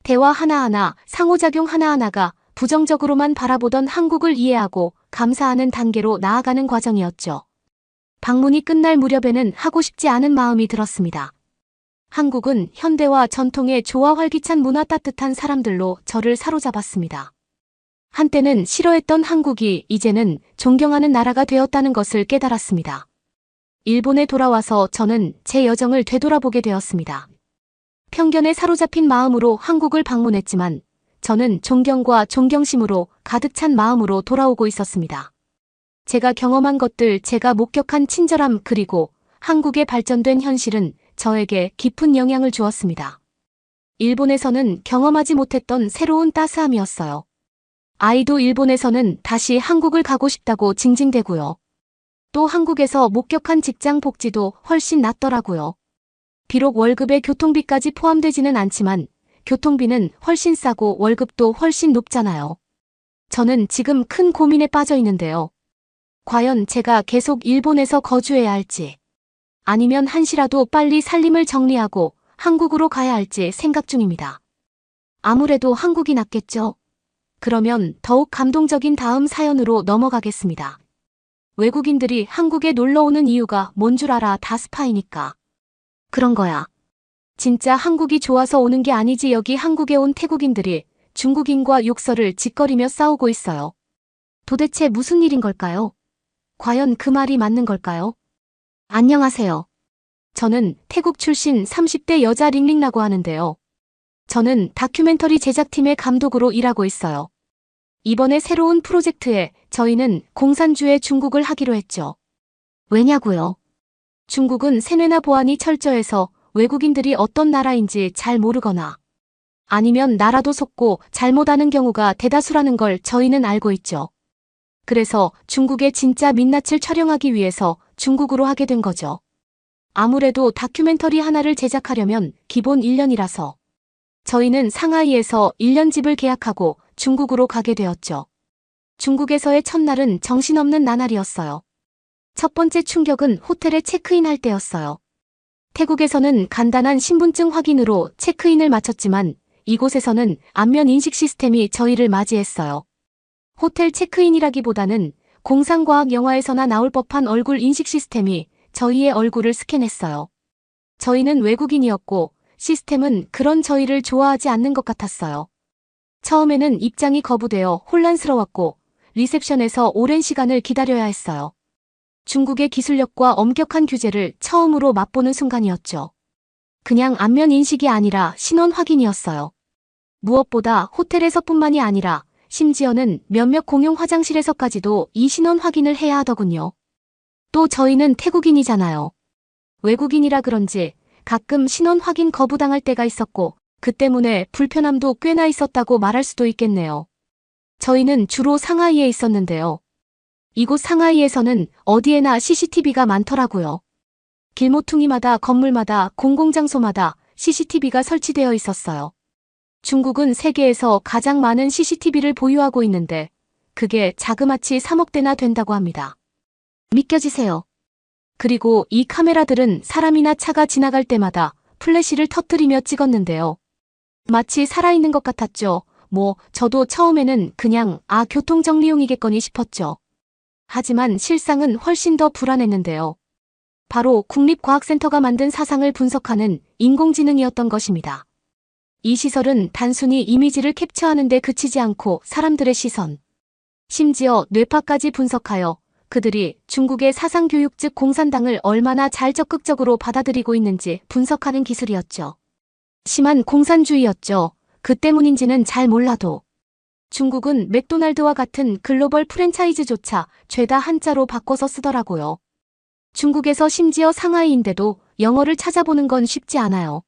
대화 하나하나, 상호작용 하나하나가 부정적으로만 바라보던 한국을 이해하고 감사하는 단계로 나아가는 과정이었죠. 방문이 끝날 무렵에는 하고 싶지 않은 마음이 들었습니다. 한국은 현대와 전통의 조화 활기찬 문화 따뜻한 사람들로 저를 사로잡았습니다. 한때는 싫어했던 한국이 이제는 존경하는 나라가 되었다는 것을 깨달았습니다. 일본에 돌아와서 저는 제 여정을 되돌아보게 되었습니다. 편견에 사로잡힌 마음으로 한국을 방문했지만 저는 존경과 존경심으로 가득 찬 마음으로 돌아오고 있었습니다. 제가 경험한 것들, 제가 목격한 친절함 그리고 한국의 발전된 현실은 저에게 깊은 영향을 주었습니다. 일본에서는 경험하지 못했던 새로운 따스함이었어요. 아이도 일본에서는 다시 한국을 가고 싶다고 징징대고요. 또 한국에서 목격한 직장 복지도 훨씬 낫더라고요. 비록 월급에 교통비까지 포함되지는 않지만 교통비는 훨씬 싸고 월급도 훨씬 높잖아요. 저는 지금 큰 고민에 빠져 있는데요. 과연 제가 계속 일본에서 거주해야 할지 아니면 한시라도 빨리 살림을 정리하고 한국으로 가야 할지 생각 중입니다. 아무래도 한국이 낫겠죠? 그러면 더욱 감동적인 다음 사연으로 넘어가겠습니다. 외국인들이 한국에 놀러오는 이유가 뭔 줄 알아? 다 스파이니까. 그런 거야. 진짜 한국이 좋아서 오는 게 아니지. 여기 한국에 온 태국인들이 중국인과 욕설을 짓거리며 싸우고 있어요. 도대체 무슨 일인 걸까요? 과연 그 말이 맞는 걸까요? 안녕하세요. 저는 태국 출신 30대 여자 링링라고 하는데요. 저는 다큐멘터리 제작팀의 감독으로 일하고 있어요. 이번에 새로운 프로젝트에 저희는 공산주의 중국을 하기로 했죠. 왜냐고요? 중국은 세뇌나 보안이 철저해서 외국인들이 어떤 나라인지 잘 모르거나 아니면 나라도 속고 잘못하는 경우가 대다수라는 걸 저희는 알고 있죠. 그래서 중국의 진짜 민낯을 촬영하기 위해서 중국으로 하게 된 거죠. 아무래도 다큐멘터리 하나를 제작하려면 기본 1년이라서 저희는 상하이에서 1년 집을 계약하고 중국으로 가게 되었죠. 중국에서의 첫날은 정신없는 나날이었어요. 첫 번째 충격은 호텔에 체크인할 때였어요. 태국에서는 간단한 신분증 확인으로 체크인을 마쳤지만 이곳에서는 안면 인식 시스템이 저희를 맞이했어요. 호텔 체크인이라기보다는 공상과학 영화에서나 나올 법한 얼굴 인식 시스템이 저희의 얼굴을 스캔했어요. 저희는 외국인이었고 시스템은 그런 저희를 좋아하지 않는 것 같았어요. 처음에는 입장이 거부되어 혼란스러웠고 리셉션에서 오랜 시간을 기다려야 했어요. 중국의 기술력과 엄격한 규제를 처음으로 맛보는 순간이었죠. 그냥 안면 인식이 아니라 신원 확인이었어요. 무엇보다 호텔에서뿐만이 아니라 심지어는 몇몇 공용 화장실에서까지도 이 신원 확인을 해야 하더군요. 또 저희는 태국인이잖아요. 외국인이라 그런지 가끔 신원 확인 거부당할 때가 있었고 그 때문에 불편함도 꽤나 있었다고 말할 수도 있겠네요. 저희는 주로 상하이에 있었는데요. 이곳 상하이에서는 어디에나 CCTV가 많더라고요. 길모퉁이마다 건물마다 공공장소마다 CCTV가 설치되어 있었어요. 중국은 세계에서 가장 많은 CCTV를 보유하고 있는데 그게 자그마치 3억 대나 된다고 합니다. 믿겨지세요? 그리고 이 카메라들은 사람이나 차가 지나갈 때마다 플래시를 터뜨리며 찍었는데요. 마치 살아있는 것 같았죠. 저도 처음에는 그냥 교통정리용이겠거니 싶었죠. 하지만 실상은 훨씬 더 불안했는데요. 바로 국립과학센터가 만든 사상을 분석하는 인공지능이었던 것입니다. 이 시설은 단순히 이미지를 캡처하는 데 그치지 않고 사람들의 시선, 심지어 뇌파까지 분석하여 그들이 중국의 사상교육 즉 공산당을 얼마나 잘 적극적으로 받아들이고 있는지 분석하는 기술이었죠. 심한 공산주의였죠. 그 때문인지는 잘 몰라도. 중국은 맥도날드와 같은 글로벌 프랜차이즈조차 죄다 한자로 바꿔서 쓰더라고요. 중국에서 심지어 상하이인데도 영어를 찾아보는 건 쉽지 않아요.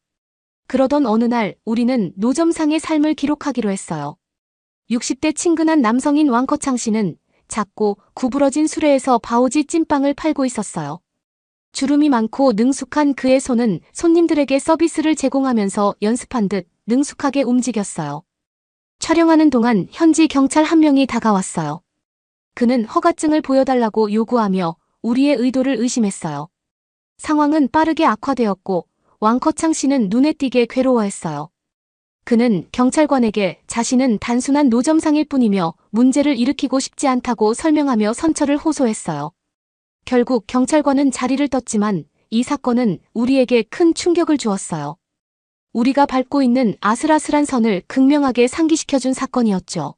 그러던 어느 날 우리는 노점상의 삶을 기록하기로 했어요. 60대 친근한 남성인 왕커창 씨는 작고 구부러진 수레에서 바오지 찐빵을 팔고 있었어요. 주름이 많고 능숙한 그의 손은 손님들에게 서비스를 제공하면서 연습한 듯 능숙하게 움직였어요. 촬영하는 동안 현지 경찰 한 명이 다가왔어요. 그는 허가증을 보여달라고 요구하며 우리의 의도를 의심했어요. 상황은 빠르게 악화되었고 왕커창 씨는 눈에 띄게 괴로워했어요. 그는 경찰관에게 자신은 단순한 노점상일 뿐이며 문제를 일으키고 싶지 않다고 설명하며 선처를 호소했어요. 결국 경찰관은 자리를 떴지만 이 사건은 우리에게 큰 충격을 주었어요. 우리가 밟고 있는 아슬아슬한 선을 극명하게 상기시켜준 사건이었죠.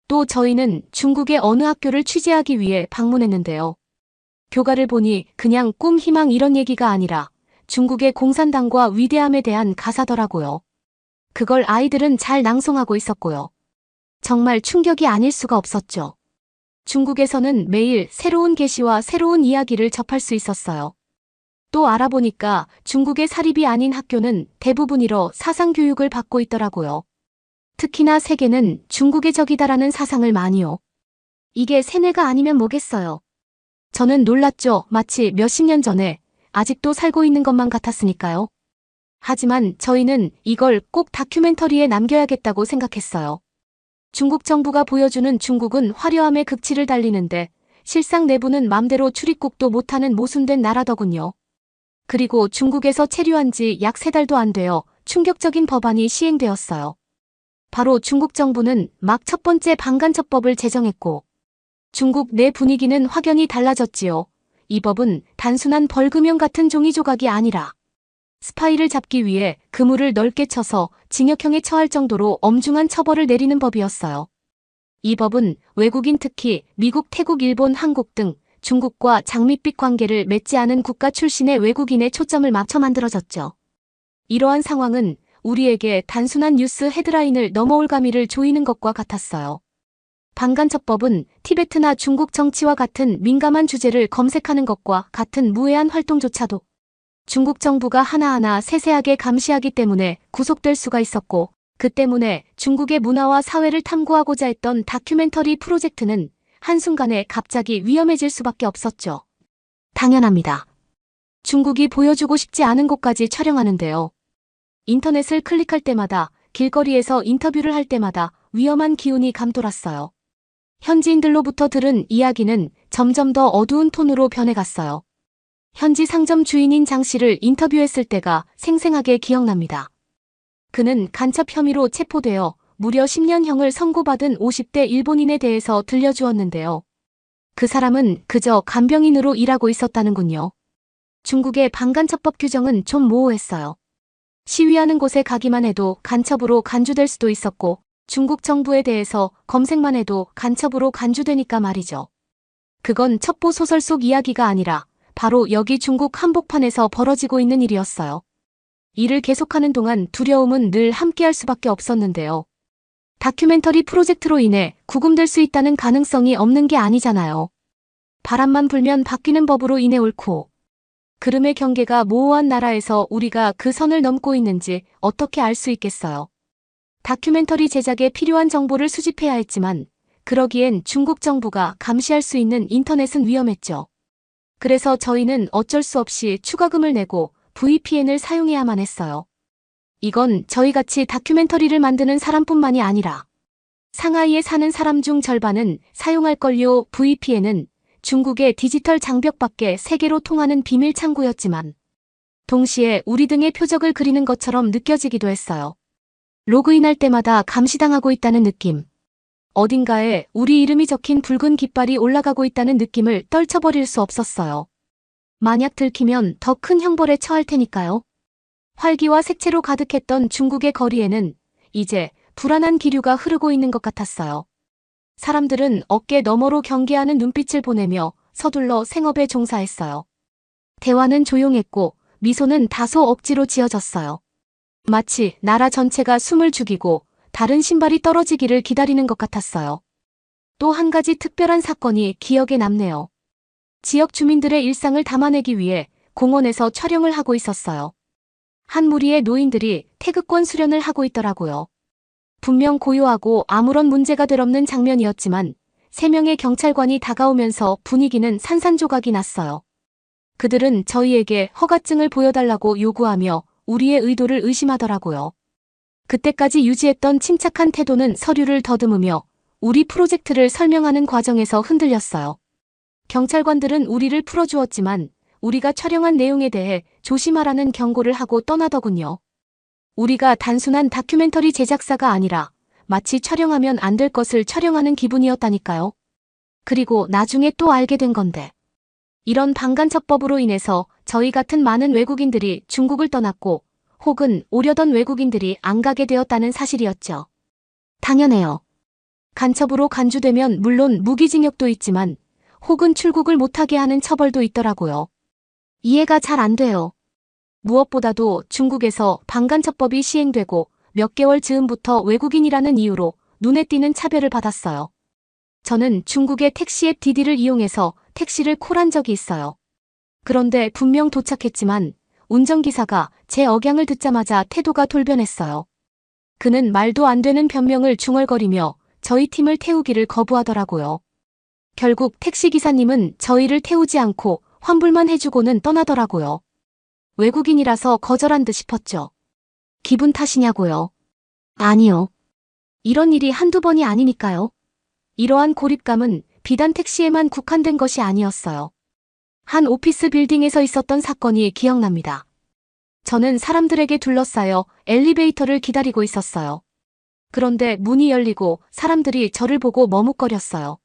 또 저희는 중국의 어느 학교를 취재하기 위해 방문했는데요. 교가를 보니 그냥 꿈, 희망 이런 얘기가 아니라 중국의 공산당과 위대함에 대한 가사더라고요. 그걸 아이들은 잘 낭송하고 있었고요. 정말 충격이 아닐 수가 없었죠. 중국에서는 매일 새로운 계시와 새로운 이야기를 접할 수 있었어요. 또 알아보니까 중국의 사립이 아닌 학교는 대부분이로 사상교육을 받고 있더라고요. 특히나 세계는 중국의 적이다라는 사상을 많이요. 이게 세뇌가 아니면 뭐겠어요. 저는 놀랐죠. 마치 몇십 년 전에 아직도 살고 있는 것만 같았으니까요. 하지만 저희는 이걸 꼭 다큐멘터리에 남겨야겠다고 생각했어요. 중국 정부가 보여주는 중국은 화려함의 극치를 달리는데 실상 내부는 맘대로 출입국도 못하는 모순된 나라더군요. 그리고 중국에서 체류한 지 약 3달도 안 되어 충격적인 법안이 시행되었어요. 바로 중국 정부는 막 첫 번째 방간첩법을 제정했고 중국 내 분위기는 확연히 달라졌지요. 이 법은 단순한 벌금형 같은 종이 조각이 아니라 스파이를 잡기 위해 그물을 넓게 쳐서 징역형에 처할 정도로 엄중한 처벌을 내리는 법이었어요. 이 법은 외국인 특히 미국, 태국, 일본, 한국 등 중국과 장밋빛 관계를 맺지 않은 국가 출신의 외국인에 초점을 맞춰 만들어졌죠. 이러한 상황은 우리에게 단순한 뉴스 헤드라인을 넘어올 감히를 조이는 것과 같았어요. 방간첩법은 티베트나 중국 정치와 같은 민감한 주제를 검색하는 것과 같은 무해한 활동조차도 중국 정부가 하나하나 세세하게 감시하기 때문에 구속될 수가 있었고 그 때문에 중국의 문화와 사회를 탐구하고자 했던 다큐멘터리 프로젝트는 한순간에 갑자기 위험해질 수밖에 없었죠. 당연합니다. 중국이 보여주고 싶지 않은 곳까지 촬영하는데요. 인터넷을 클릭할 때마다 길거리에서 인터뷰를 할 때마다 위험한 기운이 감돌았어요. 현지인들로부터 들은 이야기는 점점 더 어두운 톤으로 변해갔어요. 현지 상점 주인인 장 씨를 인터뷰했을 때가 생생하게 기억납니다. 그는 간첩 혐의로 체포되어 무려 10년형을 선고받은 50대 일본인에 대해서 들려주었는데요. 그 사람은 그저 간병인으로 일하고 있었다는군요. 중국의 반간첩법 규정은 좀 모호했어요. 시위하는 곳에 가기만 해도 간첩으로 간주될 수도 있었고 중국 정부에 대해서 검색만 해도 간첩으로 간주되니까 말이죠. 그건 첩보 소설 속 이야기가 아니라 바로 여기 중국 한복판에서 벌어지고 있는 일이었어요. 일을 계속하는 동안 두려움은 늘 함께할 수밖에 없었는데요. 다큐멘터리 프로젝트로 인해 구금될 수 있다는 가능성이 없는 게 아니잖아요. 바람만 불면 바뀌는 법으로 인해 옳고 그름의 경계가 모호한 나라에서 우리가 그 선을 넘고 있는지 어떻게 알 수 있겠어요. 다큐멘터리 제작에 필요한 정보를 수집해야 했지만 그러기엔 중국 정부가 감시할 수 있는 인터넷은 위험했죠. 그래서 저희는 어쩔 수 없이 추가금을 내고 VPN을 사용해야만 했어요. 이건 저희같이 다큐멘터리를 만드는 사람뿐만이 아니라 상하이에 사는 사람 중 절반은 사용할걸요. VPN은 중국의 디지털 장벽 밖에 세계로 통하는 비밀 창구였지만 동시에 우리 등의 표적을 그리는 것처럼 느껴지기도 했어요. 로그인할 때마다 감시당하고 있다는 느낌. 어딘가에 우리 이름이 적힌 붉은 깃발이 올라가고 있다는 느낌을 떨쳐버릴 수 없었어요. 만약 들키면 더 큰 형벌에 처할 테니까요. 활기와 색채로 가득했던 중국의 거리에는 이제 불안한 기류가 흐르고 있는 것 같았어요. 사람들은 어깨 너머로 경계하는 눈빛을 보내며 서둘러 생업에 종사했어요. 대화는 조용했고 미소는 다소 억지로 지어졌어요. 마치 나라 전체가 숨을 죽이고 다른 신발이 떨어지기를 기다리는 것 같았어요. 또 한 가지 특별한 사건이 기억에 남네요. 지역 주민들의 일상을 담아내기 위해 공원에서 촬영을 하고 있었어요. 한 무리의 노인들이 태극권 수련을 하고 있더라고요. 분명 고요하고 아무런 문제가 될 없는 장면이었지만 3명의 경찰관이 다가오면서 분위기는 산산조각이 났어요. 그들은 저희에게 허가증을 보여달라고 요구하며 우리의 의도를 의심하더라고요. 그때까지 유지했던 침착한 태도는 서류를 더듬으며 우리 프로젝트를 설명하는 과정에서 흔들렸어요. 경찰관들은 우리를 풀어주었지만 우리가 촬영한 내용에 대해 조심하라는 경고를 하고 떠나더군요. 우리가 단순한 다큐멘터리 제작사가 아니라 마치 촬영하면 안 될 것을 촬영하는 기분이었다니까요. 그리고 나중에 또 알게 된 건데. 이런 반간첩법으로 인해서 저희 같은 많은 외국인들이 중국을 떠났고 혹은 오려던 외국인들이 안 가게 되었다는 사실이었죠. 당연해요. 간첩으로 간주되면 물론 무기징역도 있지만 혹은 출국을 못하게 하는 처벌도 있더라고요. 이해가 잘 안 돼요. 무엇보다도 중국에서 반간첩법이 시행되고 몇 개월 즈음부터 외국인이라는 이유로 눈에 띄는 차별을 받았어요. 저는 중국의 택시 앱 디디를 이용해서 택시를 콜한 적이 있어요. 그런데 분명 도착했지만 운전기사가 제 억양을 듣자마자 태도가 돌변했어요. 그는 말도 안 되는 변명을 중얼거리며 저희 팀을 태우기를 거부하더라고요. 결국 택시기사님은 저희를 태우지 않고 환불만 해주고는 떠나더라고요. 외국인이라서 거절한 듯 싶었죠. 기분 탓이냐고요? 아니요. 이런 일이 한두 번이 아니니까요. 이러한 고립감은 비단 택시에만 국한된 것이 아니었어요. 한 오피스 빌딩에서 있었던 사건이 기억납니다. 저는 사람들에게 둘러싸여 엘리베이터를 기다리고 있었어요. 그런데 문이 열리고 사람들이 저를 보고 머뭇거렸어요.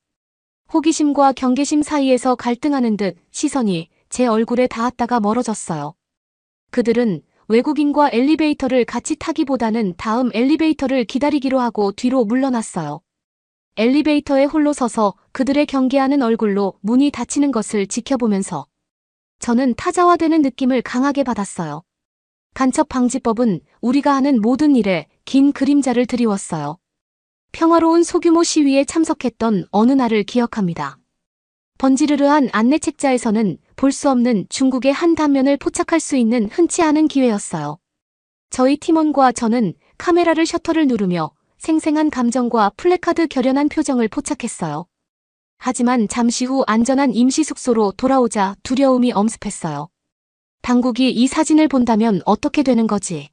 호기심과 경계심 사이에서 갈등하는 듯 시선이 제 얼굴에 닿았다가 멀어졌어요. 그들은 외국인과 엘리베이터를 같이 타기보다는 다음 엘리베이터를 기다리기로 하고 뒤로 물러났어요. 엘리베이터에 홀로 서서 그들의 경계하는 얼굴로 문이 닫히는 것을 지켜보면서 저는 타자화되는 느낌을 강하게 받았어요. 간첩방지법은 우리가 하는 모든 일에 긴 그림자를 드리웠어요. 평화로운 소규모 시위에 참석했던 어느 날을 기억합니다. 번지르르한 안내 책자에서는 볼 수 없는 중국의 한 단면을 포착할 수 있는 흔치 않은 기회였어요. 저희 팀원과 저는 카메라를 셔터를 누르며 생생한 감정과 플래카드 결연한 표정을 포착했어요. 하지만 잠시 후 안전한 임시 숙소로 돌아오자 두려움이 엄습했어요. 당국이 이 사진을 본다면 어떻게 되는 거지?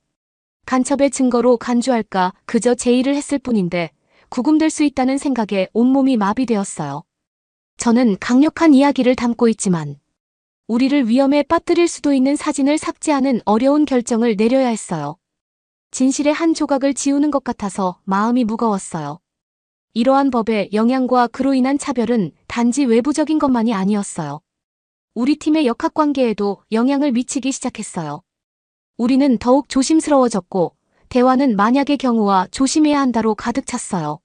간첩의 증거로 간주할까 그저 제의를 했을 뿐인데 구금될 수 있다는 생각에 온몸이 마비되었어요. 저는 강력한 이야기를 담고 있지만 우리를 위험에 빠뜨릴 수도 있는 사진을 삭제하는 어려운 결정을 내려야 했어요. 진실의 한 조각을 지우는 것 같아서 마음이 무거웠어요. 이러한 법의 영향과 그로 인한 차별은 단지 외부적인 것만이 아니었어요. 우리 팀의 역학관계에도 영향을 미치기 시작했어요. 우리는 더욱 조심스러워졌고 대화는 만약의 경우와 조심해야 한다로 가득 찼어요.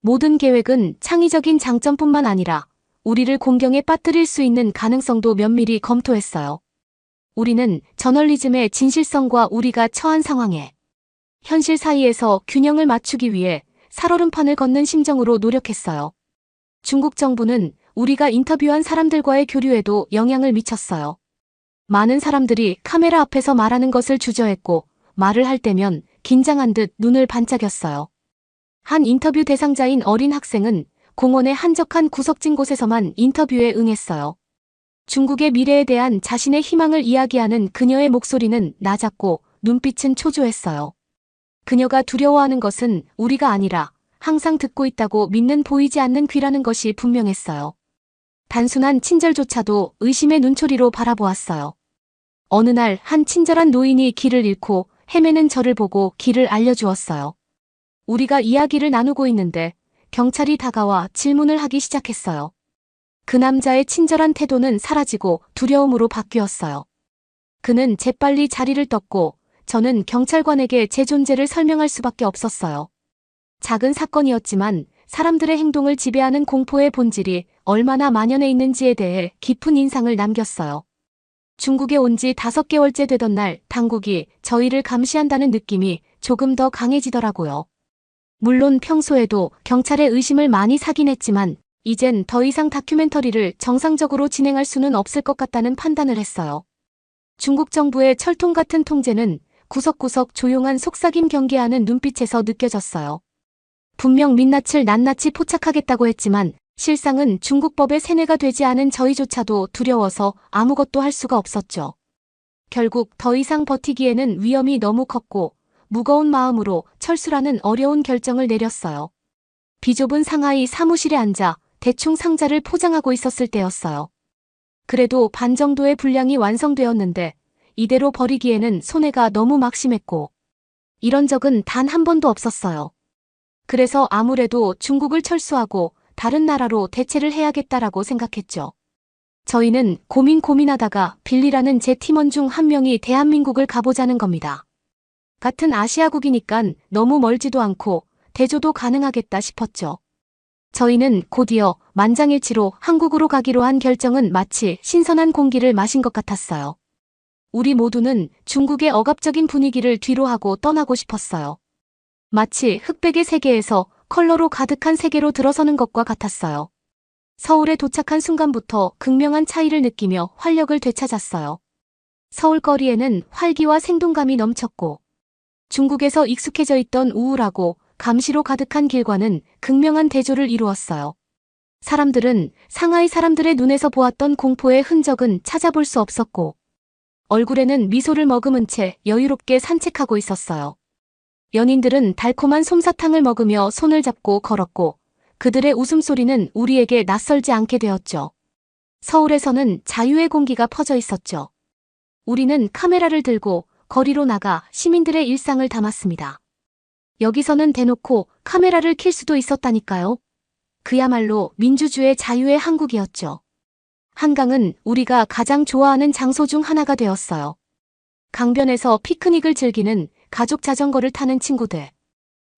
모든 계획은 창의적인 장점뿐만 아니라 우리를 공경에 빠뜨릴 수 있는 가능성도 면밀히 검토했어요. 우리는 저널리즘의 진실성과 우리가 처한 상황에 현실 사이에서 균형을 맞추기 위해 살얼음판을 걷는 심정으로 노력했어요. 중국 정부는 우리가 인터뷰한 사람들과의 교류에도 영향을 미쳤어요. 많은 사람들이 카메라 앞에서 말하는 것을 주저했고 말을 할 때면 긴장한 듯 눈을 반짝였어요. 한 인터뷰 대상자인 어린 학생은 공원의 한적한 구석진 곳에서만 인터뷰에 응했어요. 중국의 미래에 대한 자신의 희망을 이야기하는 그녀의 목소리는 낮았고 눈빛은 초조했어요. 그녀가 두려워하는 것은 우리가 아니라 항상 듣고 있다고 믿는 보이지 않는 귀라는 것이 분명했어요. 단순한 친절조차도 의심의 눈초리로 바라보았어요. 어느 날 한 친절한 노인이 길을 잃고 헤매는 저를 보고 길을 알려주었어요. 우리가 이야기를 나누고 있는데 경찰이 다가와 질문을 하기 시작했어요. 그 남자의 친절한 태도는 사라지고 두려움으로 바뀌었어요. 그는 재빨리 자리를 떴고 저는 경찰관에게 제 존재를 설명할 수밖에 없었어요. 작은 사건이었지만 사람들의 행동을 지배하는 공포의 본질이 얼마나 만연해 있는지에 대해 깊은 인상을 남겼어요. 중국에 온 지 5개월째 되던 날 당국이 저희를 감시한다는 느낌이 조금 더 강해지더라고요. 물론 평소에도 경찰의 의심을 많이 사긴 했지만 이젠 더 이상 다큐멘터리를 정상적으로 진행할 수는 없을 것 같다는 판단을 했어요. 중국 정부의 철통 같은 통제는 구석구석 조용한 속삭임 경계하는 눈빛에서 느껴졌어요. 분명 민낯을 낱낱이 포착하겠다고 했지만 실상은 중국법의 세뇌가 되지 않은 저희조차도 두려워서 아무것도 할 수가 없었죠. 결국 더 이상 버티기에는 위험이 너무 컸고 무거운 마음으로 철수라는 어려운 결정을 내렸어요. 비좁은 상하이 사무실에 앉아 대충 상자를 포장하고 있었을 때였어요. 그래도 반 정도의 분량이 완성되었는데 이대로 버리기에는 손해가 너무 막심했고 이런 적은 단 한 번도 없었어요. 그래서 아무래도 중국을 철수하고 다른 나라로 대체를 해야겠다라고 생각했죠. 저희는 고민하다가 빌리라는 제 팀원 중 한 명이 대한민국을 가보자는 겁니다. 같은 아시아국이니깐 너무 멀지도 않고 대조도 가능하겠다 싶었죠. 저희는 곧이어 만장일치로 한국으로 가기로 한 결정은 마치 신선한 공기를 마신 것 같았어요. 우리 모두는 중국의 억압적인 분위기를 뒤로하고 떠나고 싶었어요. 마치 흑백의 세계에서 컬러로 가득한 세계로 들어서는 것과 같았어요. 서울에 도착한 순간부터 극명한 차이를 느끼며 활력을 되찾았어요. 서울 거리에는 활기와 생동감이 넘쳤고 중국에서 익숙해져 있던 우울하고 감시로 가득한 길과는 극명한 대조를 이루었어요. 사람들은 상하이 사람들의 눈에서 보았던 공포의 흔적은 찾아볼 수 없었고 얼굴에는 미소를 머금은 채 여유롭게 산책하고 있었어요. 연인들은 달콤한 솜사탕을 먹으며 손을 잡고 걸었고 그들의 웃음소리는 우리에게 낯설지 않게 되었죠. 서울에서는 자유의 공기가 퍼져 있었죠. 우리는 카메라를 들고 거리로 나가 시민들의 일상을 담았습니다. 여기서는 대놓고 카메라를 킬 수도 있었다니까요. 그야말로 민주주의 자유의 한국이었죠. 한강은 우리가 가장 좋아하는 장소 중 하나가 되었어요. 강변에서 피크닉을 즐기는 가족 자전거를 타는 친구들.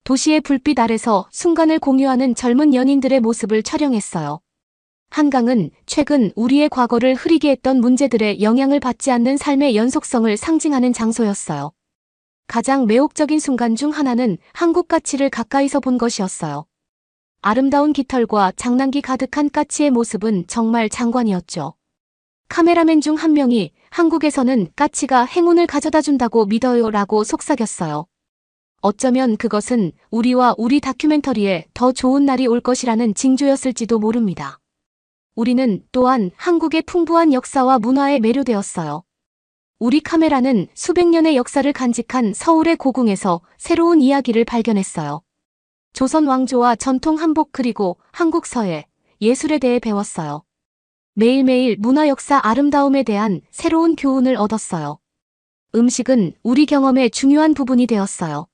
도시의 불빛 아래서 순간을 공유하는 젊은 연인들의 모습을 촬영했어요. 한강은 최근 우리의 과거를 흐리게 했던 문제들의 영향을 받지 않는 삶의 연속성을 상징하는 장소였어요. 가장 매혹적인 순간 중 하나는 한국 까치를 가까이서 본 것이었어요. 아름다운 깃털과 장난기 가득한 까치의 모습은 정말 장관이었죠. 카메라맨 중 한 명이 한국에서는 까치가 행운을 가져다 준다고 믿어요 라고 속삭였어요. 어쩌면 그것은 우리와 우리 다큐멘터리에 더 좋은 날이 올 것이라는 징조였을지도 모릅니다. 우리는 또한 한국의 풍부한 역사와 문화에 매료되었어요. 우리 카메라는 수백 년의 역사를 간직한 서울의 고궁에서 새로운 이야기를 발견했어요. 조선 왕조와 전통 한복 그리고 한국 서예, 예술에 대해 배웠어요. 매일매일 문화 역사 아름다움에 대한 새로운 교훈을 얻었어요. 음식은 우리 경험의 중요한 부분이 되었어요.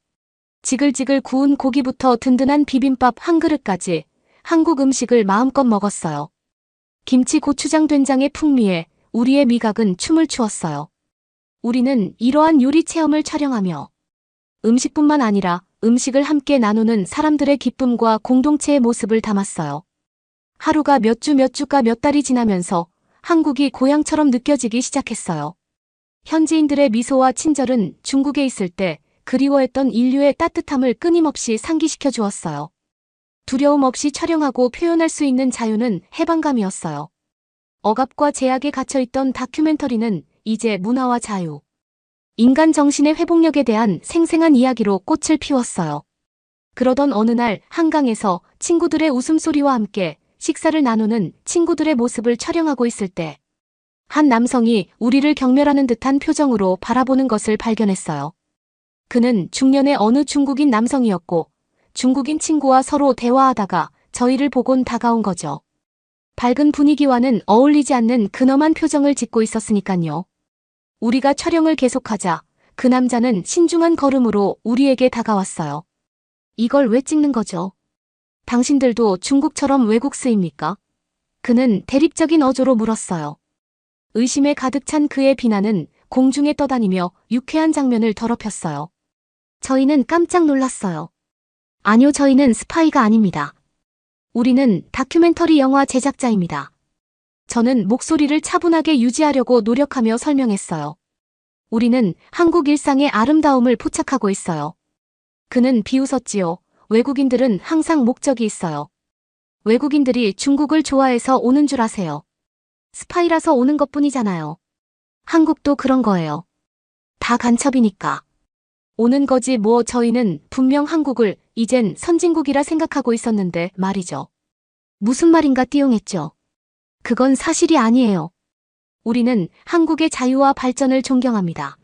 지글지글 구운 고기부터 든든한 비빔밥 한 그릇까지 한국 음식을 마음껏 먹었어요. 김치 고추장 된장의 풍미에 우리의 미각은 춤을 추었어요. 우리는 이러한 요리 체험을 촬영하며 음식뿐만 아니라 음식을 함께 나누는 사람들의 기쁨과 공동체의 모습을 담았어요. 하루가 몇 주가 몇 달이 지나면서 한국이 고향처럼 느껴지기 시작했어요. 현지인들의 미소와 친절은 중국에 있을 때 그리워했던 인류의 따뜻함을 끊임없이 상기시켜 주었어요. 두려움 없이 촬영하고 표현할 수 있는 자유는 해방감이었어요. 억압과 제약에 갇혀있던 다큐멘터리는 이제 문화와 자유, 인간 정신의 회복력에 대한 생생한 이야기로 꽃을 피웠어요. 그러던 어느 날 한강에서 친구들의 웃음소리와 함께 식사를 나누는 친구들의 모습을 촬영하고 있을 때 한 남성이 우리를 경멸하는 듯한 표정으로 바라보는 것을 발견했어요. 그는 중년의 어느 중국인 남성이었고 중국인 친구와 서로 대화하다가 저희를 보곤 다가온 거죠. 밝은 분위기와는 어울리지 않는 근엄한 표정을 짓고 있었으니깐요. 우리가 촬영을 계속하자 그 남자는 신중한 걸음으로 우리에게 다가왔어요. 이걸 왜 찍는 거죠? 당신들도 중국처럼 외국 쓰입니까? 그는 대립적인 어조로 물었어요. 의심에 가득 찬 그의 비난은 공중에 떠다니며 유쾌한 장면을 더럽혔어요. 저희는 깜짝 놀랐어요. 아니요, 저희는 스파이가 아닙니다. 우리는 다큐멘터리 영화 제작자입니다. 저는 목소리를 차분하게 유지하려고 노력하며 설명했어요. 우리는 한국 일상의 아름다움을 포착하고 있어요. 그는 비웃었지요. 외국인들은 항상 목적이 있어요. 외국인들이 중국을 좋아해서 오는 줄 아세요. 스파이라서 오는 것뿐이잖아요. 한국도 그런 거예요. 다 간첩이니까. 오는 거지 뭐. 저희는 분명 한국을 이젠 선진국이라 생각하고 있었는데 말이죠. 무슨 말인가 띠용했죠. 그건 사실이 아니에요. 우리는 한국의 자유와 발전을 존경합니다.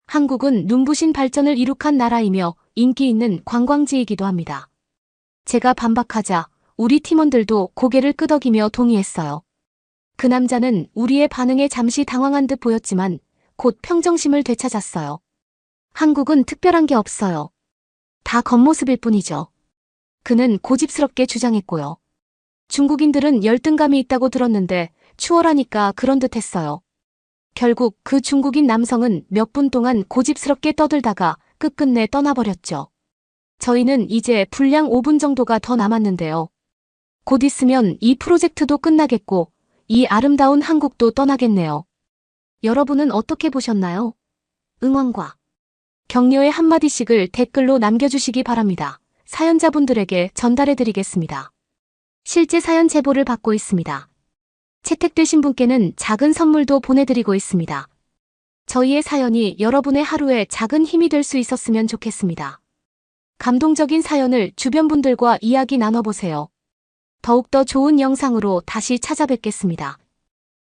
한국은 눈부신 발전을 이룩한 나라이며 인기 있는 관광지이기도 합니다. 제가 반박하자 우리 팀원들도 고개를 끄덕이며 동의했어요. 그 남자는 우리의 반응에 잠시 당황한 듯 보였지만 곧 평정심을 되찾았어요. 한국은 특별한 게 없어요. 다 겉모습일 뿐이죠. 그는 고집스럽게 주장했고요. 중국인들은 열등감이 있다고 들었는데 추월하니까 그런 듯 했어요. 결국 그 중국인 남성은 몇 분 동안 고집스럽게 떠들다가 끝끝내 떠나버렸죠. 저희는 이제 분량 5분 정도가 더 남았는데요. 곧 있으면 이 프로젝트도 끝나겠고 이 아름다운 한국도 떠나겠네요. 여러분은 어떻게 보셨나요? 응원과 격려의 한마디씩을 댓글로 남겨주시기 바랍니다. 사연자분들에게 전달해드리겠습니다. 실제 사연 제보를 받고 있습니다. 채택되신 분께는 작은 선물도 보내드리고 있습니다. 저희의 사연이 여러분의 하루에 작은 힘이 될 수 있었으면 좋겠습니다. 감동적인 사연을 주변 분들과 이야기 나눠보세요. 더욱더 좋은 영상으로 다시 찾아뵙겠습니다.